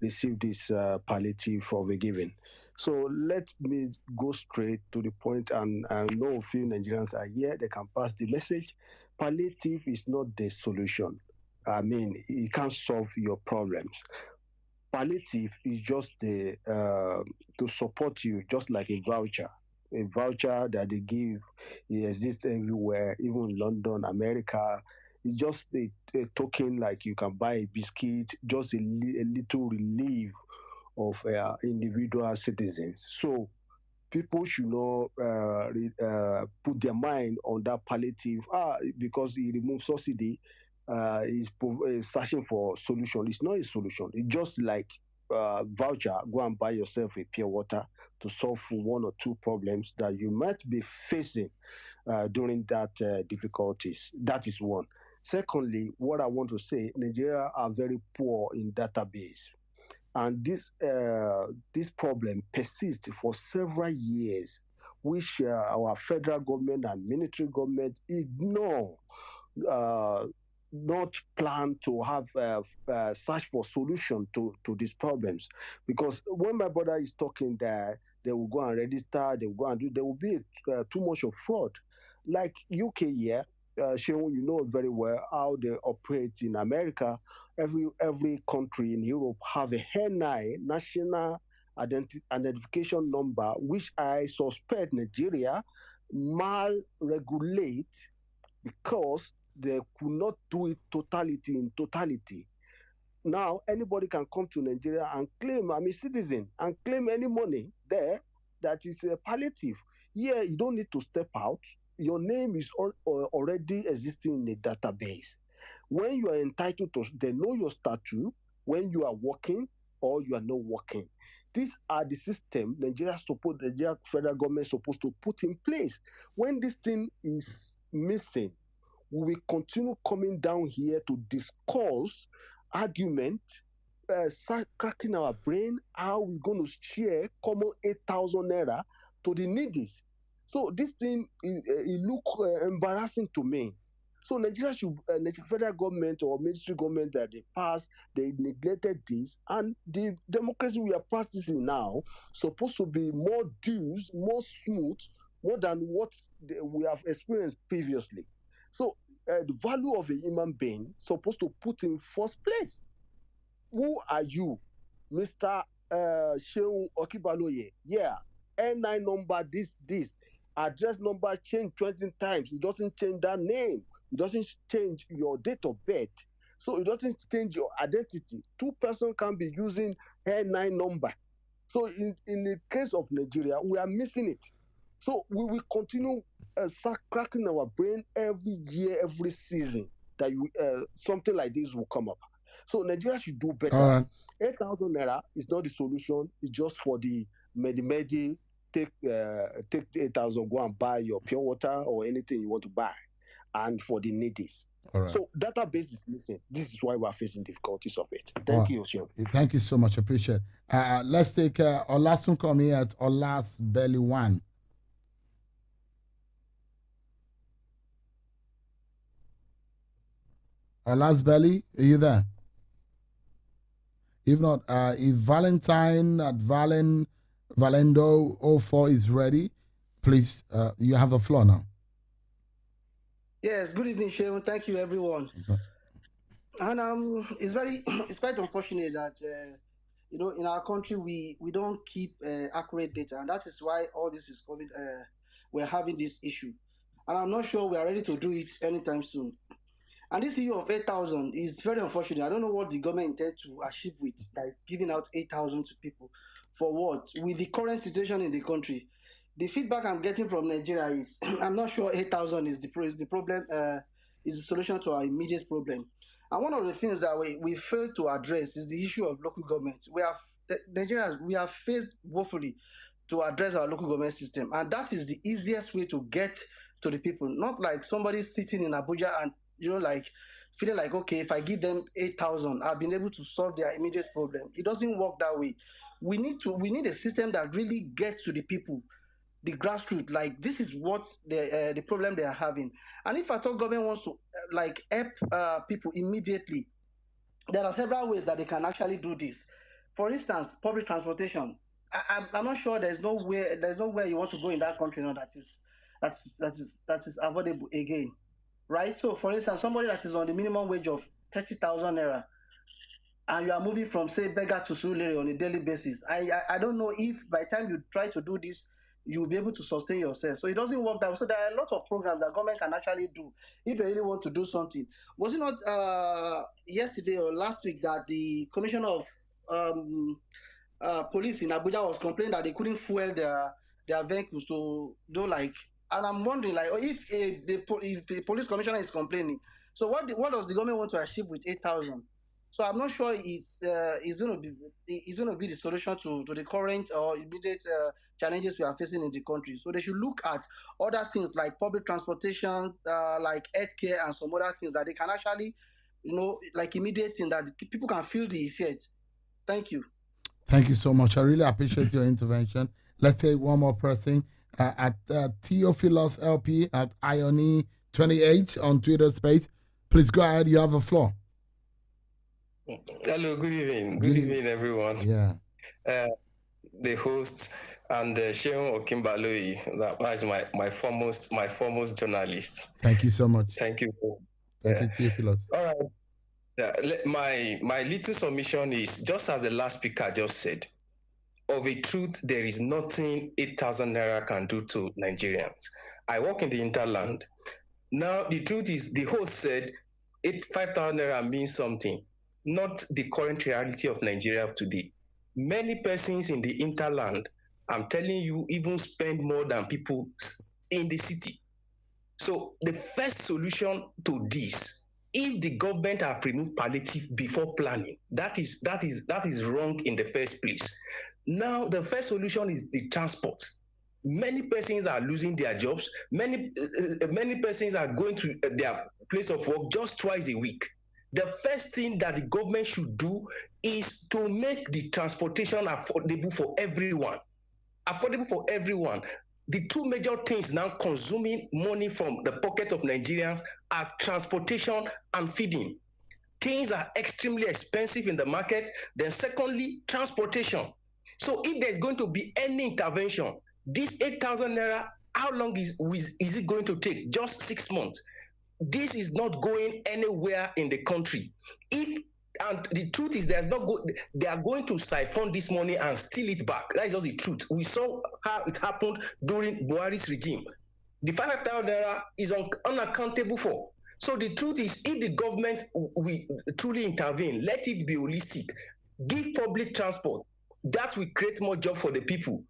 receive this palliative for the giving. So let me go straight to the point, and I know a few Nigerians are here, they can pass the message. Palliative is not the solution. I mean, it can't solve your problems. Palliative is just the to support you, just like a voucher. A voucher that they give, it exists everywhere, even in London, America. It's just a token, like you can buy a biscuit, just a little relief of individual citizens. So people should not put their mind on that palliative because he removed subsidy. Is searching for solution. It's not a solution. It's just like voucher. Go and buy yourself a pure water to solve one or two problems that you might be facing during that difficulties. That is one. Secondly, what I want to say, Nigeria are very poor in database, and this problem persists for several years, which our federal government and military government ignore, uh, not plan to have search for solution to these problems. Because when my brother is talking there, they will go and register, they will go and do, there will be too much of fraud. Like UK here, Sharon, you know very well how they operate in America. Every country in Europe have a NI, national identification number, which I suspect Nigeria mal regulate because they could not do it totality in totality. Now anybody can come to Nigeria and claim I'm a citizen and claim any money there that is a palliative. Here you don't need to step out. Your name is already existing in a database. When you are entitled to, they know your status when you are working or you are not working. These are the system Nigeria federal government is supposed to put in place. When this thing is missing, we will continue coming down here to discuss argument, start cracking our brain how we're going to share common 8,000 naira to the needy. So this thing it look embarrassing to me. So Nigeria should, federal government or military government that they passed, they neglected this, and the democracy we are practicing now supposed to be more dues, more smooth, more than what we have experienced previously. So the value of a human being supposed to put in first place. Who are you, Mr. Sheun Okibaloye? Yeah, N9 number, this. Address number change 20 times. It doesn't change that name. It doesn't change your date of birth. So it doesn't change your identity. Two persons can be using N9 number. So in the case of Nigeria, we are missing it. So we will continue cracking our brain every year, every season that something like this will come up. So Nigeria should do better. All right. 8,000 naira is not the solution. It's just for the medi. Take 8,000, go and buy your pure water or anything you want to buy, and for the needies. All right. So database is missing. This is why we are facing difficulties of it. Thank you, Osho. Thank you so much. Appreciate it. Let's take Olasunkomi here at Olas Belly 1. Olas Belly, are you there? If not, if Valentine at Valendo 04 is ready, please, you have the floor now. Yes, good evening, Sharon. Thank you, everyone. Okay. And it's quite unfortunate that in our country we don't keep accurate data, and that is why all this is coming. We're having this issue, and I'm not sure we are ready to do it anytime soon. And this issue of 8,000 is very unfortunate. I don't know what the government intends to achieve with like giving out 8,000 to people for what? With the current situation in the country, the feedback I'm getting from Nigeria is I'm not sure 8,000 is the problem, is the solution to our immediate problem. And one of the things that we failed to address is the issue of local government. Nigerians, we have faced woefully to address our local government system, and that is the easiest way to get to the people. Not like somebody sitting in Abuja and like feeling like, okay, if I give them 8,000, I've been able to solve their immediate problem. It doesn't work that way. We need a system that really gets to the people, the grassroots. Like this is what the problem they are having. And if I thought government wants to like help people immediately, there are several ways that they can actually do this. For instance, public transportation. I'm not sure there's nowhere you want to go in that country now that is affordable again, right? So, for instance, somebody that is on the minimum wage of 30,000 naira, and you are moving from, say, beggar to Surulere on a daily basis. I don't know if by the time you try to do this, you will be able to sustain yourself. So it doesn't work that way. So there are a lot of programs that government can actually do if they really want to do something. Was it not yesterday or last week that the commissioner of um, police in Abuja was complaining that they couldn't fuel their vehicles to do like, and I'm wondering like if the police commissioner is complaining, so what does the government want to achieve with 8,000? So I'm not sure it's going to be the solution to the current or immediate challenges we are facing in the country. So they should look at other things like public transportation, like healthcare, and some other things that they can actually, like immediate thing that people can feel the effect. Thank you. Thank you so much. I really appreciate your intervention. Let's take one more person at Theophilus LP at Ione28 on Twitter Space. Please go ahead. You have the floor. Hello, good evening. Good evening, everyone. Yeah. The host and Sheon Okimbaloyi, that is my foremost journalist. Thank you so much. Thank you. Thank you, Theophilus. All right. My little submission is, just as the last speaker just said, of a truth, there is nothing 8,000 naira can do to Nigerians. I work in the interland. Now, the truth is, the host said 5,000 naira means something, not the current reality of Nigeria of today. Many persons in the interland, I'm telling you, even spend more than people in the city. So the first solution to this, if the government have removed palliative before planning, that is wrong in the first place. Now the first solution is the transport. Many persons are losing their jobs. Many persons are going to their place of work just twice a week. The first thing that the government should do is to make the transportation affordable for everyone. Affordable for everyone. The two major things now consuming money from the pocket of Nigerians are transportation and feeding. Things are extremely expensive in the market. Then secondly, transportation. So if there's going to be any intervention, this 8,000 naira, how long is it going to take? Just 6 months. This is not going anywhere in the country. And the truth is, they are going to siphon this money and steal it back. That is just the truth. We saw how it happened during Buhari's regime. The 5,000 naira is unaccountable for. So the truth is, if the government will truly intervene, let it be holistic. Give public transport. That will create more jobs for the people.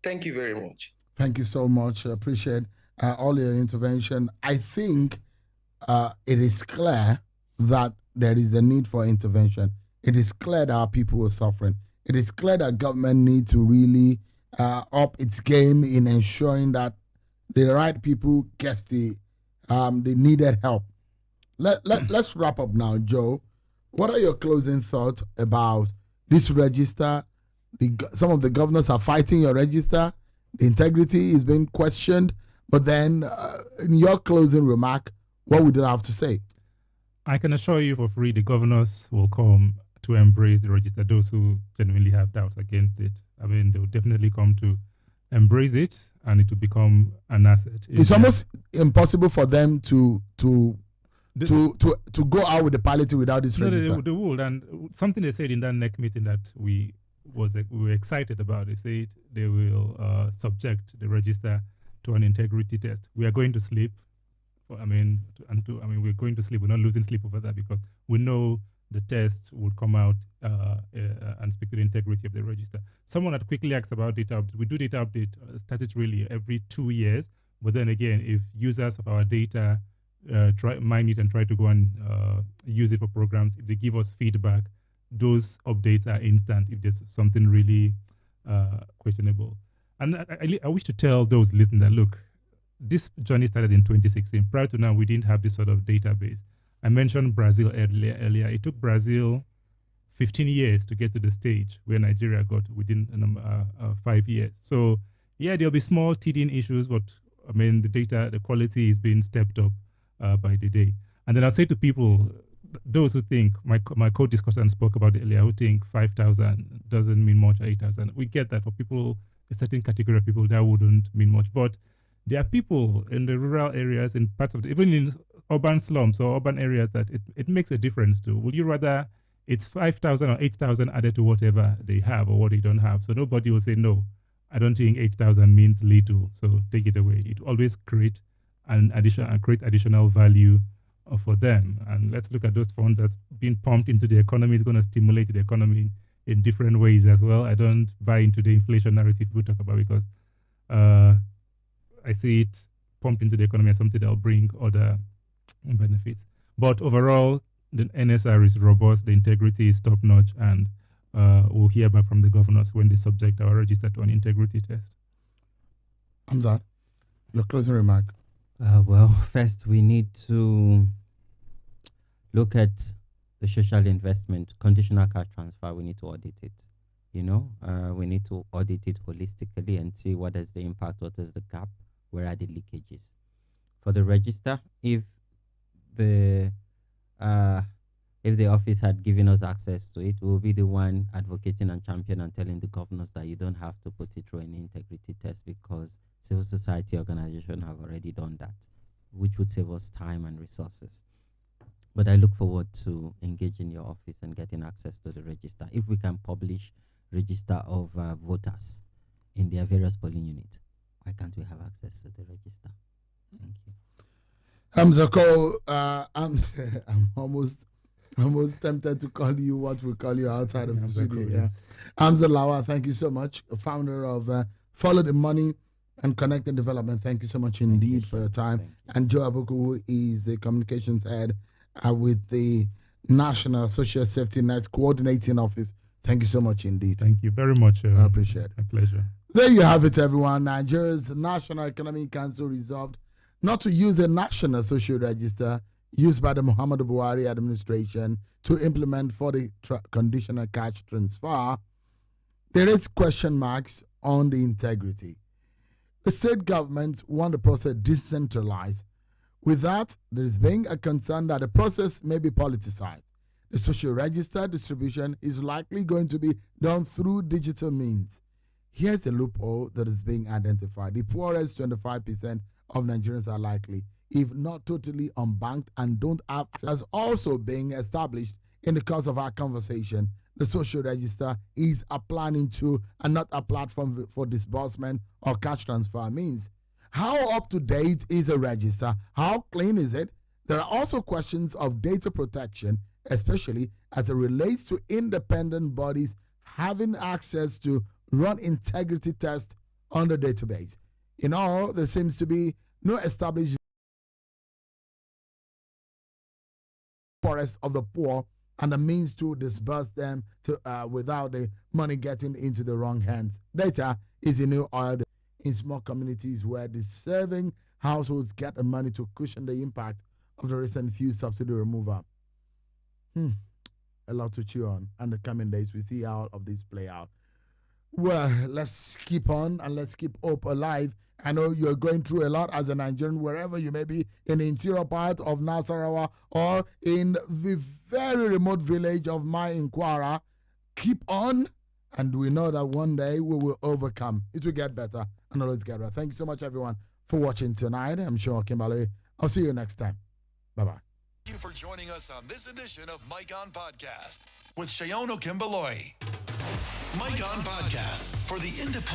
Thank you very much. Thank you so much. I appreciate all your intervention. I think it is clear that there is a need for intervention. It is clear that our people are suffering. It is clear that government needs to really up its game in ensuring that the right people get the needed help. Let's wrap up now, Joe. What are your closing thoughts about this register? Some of the governors are fighting your register. The integrity is being questioned. But then, in your closing remark, what would you have to say? I can assure you for free, the governors will come to embrace the register, those who genuinely have doubts against it. I mean, they will definitely come to embrace it, and it will become an asset. It's almost impossible for them to go out with the palliative without this register. They would. And something they said in that NEC meeting that we were excited about, they said they will subject the register to an integrity test. We are going to sleep. We're going to sleep. We're not losing sleep over that because we know the test would come out and speak to the integrity of the register. Someone had quickly asked about data update. We do data update statutorily every 2 years, but then again, if users of our data mine it and try to go and use it for programs, if they give us feedback, those updates are instant if there's something really questionable. And I wish to tell those listening that, look, this journey started in 2016. Prior to now, we didn't have this sort of database. I mentioned Brazil earlier. It took Brazil 15 years to get to the stage where Nigeria got within 5 years. So, yeah, there'll be small teething issues, but I mean, the quality is being stepped up by the day. And then I'll say to people, those who think, my co-discussant spoke about it earlier, who think 5,000 doesn't mean much or 8,000. We get that. For people, a certain category of people, that wouldn't mean much. But there are people in the rural areas, in parts of even in urban slums or urban areas, that it makes a difference to. Would you rather it's 5,000 or 8,000 added to whatever they have or what they don't have? So nobody will say, no, I don't think 8,000 means little, so take it away. It always create additional value for them. And let's look at those funds that's being pumped into the economy. It's going to stimulate the economy in different ways as well. I don't buy into the inflation narrative people talk about, because I see it pumped into the economy as something that will bring other benefits. But overall, the NSR is robust, the integrity is top-notch, and we'll hear back from the governors when they subject our register to an integrity test. Hamzat, your closing remark. Well, first we need to look at the social investment, conditional cash transfer. We need to audit it. We need to audit it holistically and see what is the impact, what is the gap, where are the leakages. For the register, if the office had given us access to it, we'll be the one advocating and championing and telling the governors that you don't have to put it through an integrity test, because civil society organizations have already done that, which would save us time and resources. But I look forward to engaging your office and getting access to the register. If we can publish register of voters in their various polling units, why can't we have access to the register? Thank you. Hamza Cole, I'm almost tempted to call you what we call you outside of the studio. Yeah. Hamza Lawa, thank you so much. Founder of Follow the Money and Connected Development. Thank you so much indeed for your time. And Joe Abuku, who is the communications head with the National Social Safety Net Coordinating Office. Thank you so much indeed. Thank you very much. I appreciate it. My pleasure. There you have it, everyone. Nigeria's National Economic Council resolved not to use the National Social Register used by the Muhammadu Buhari administration to implement for the conditional cash transfer. There is question marks on the integrity. The state governments want the process decentralized. With that, there is being a concern that the process may be politicized. The social register distribution is likely going to be done through digital means. Here's a loophole that is being identified. The poorest 25% of Nigerians are likely, if not totally unbanked and don't have access, also being established in the course of our conversation. The social register is a planning tool and not a platform for disbursement or cash transfer means. How up to date is a register? How clean is it? There are also questions of data protection, especially as it relates to independent bodies having access to run integrity tests on the database. In all, there seems to be no established forest of the poor and the means to disburse them to without the money getting into the wrong hands. Data is a new oil in small communities where deserving households get the money to cushion the impact of the recent fuel subsidy removal. A lot to chew on. And the coming days, we see how all of this play out. Well, let's keep on and let's keep hope alive. I know you're going through a lot as a Nigerian, wherever you may be, in the interior part of Nasarawa or in the very remote village of Mai in Kwara. Keep on, and we know that one day we will overcome. It will get better and always get better. Thank you so much, everyone, for watching tonight. I'm sure Kimberly. I'll see you next time. Bye-bye. Thank you for joining us on this edition of Mike On Podcast with Shayono Kimbaloi. Mike On Podcast for the independent.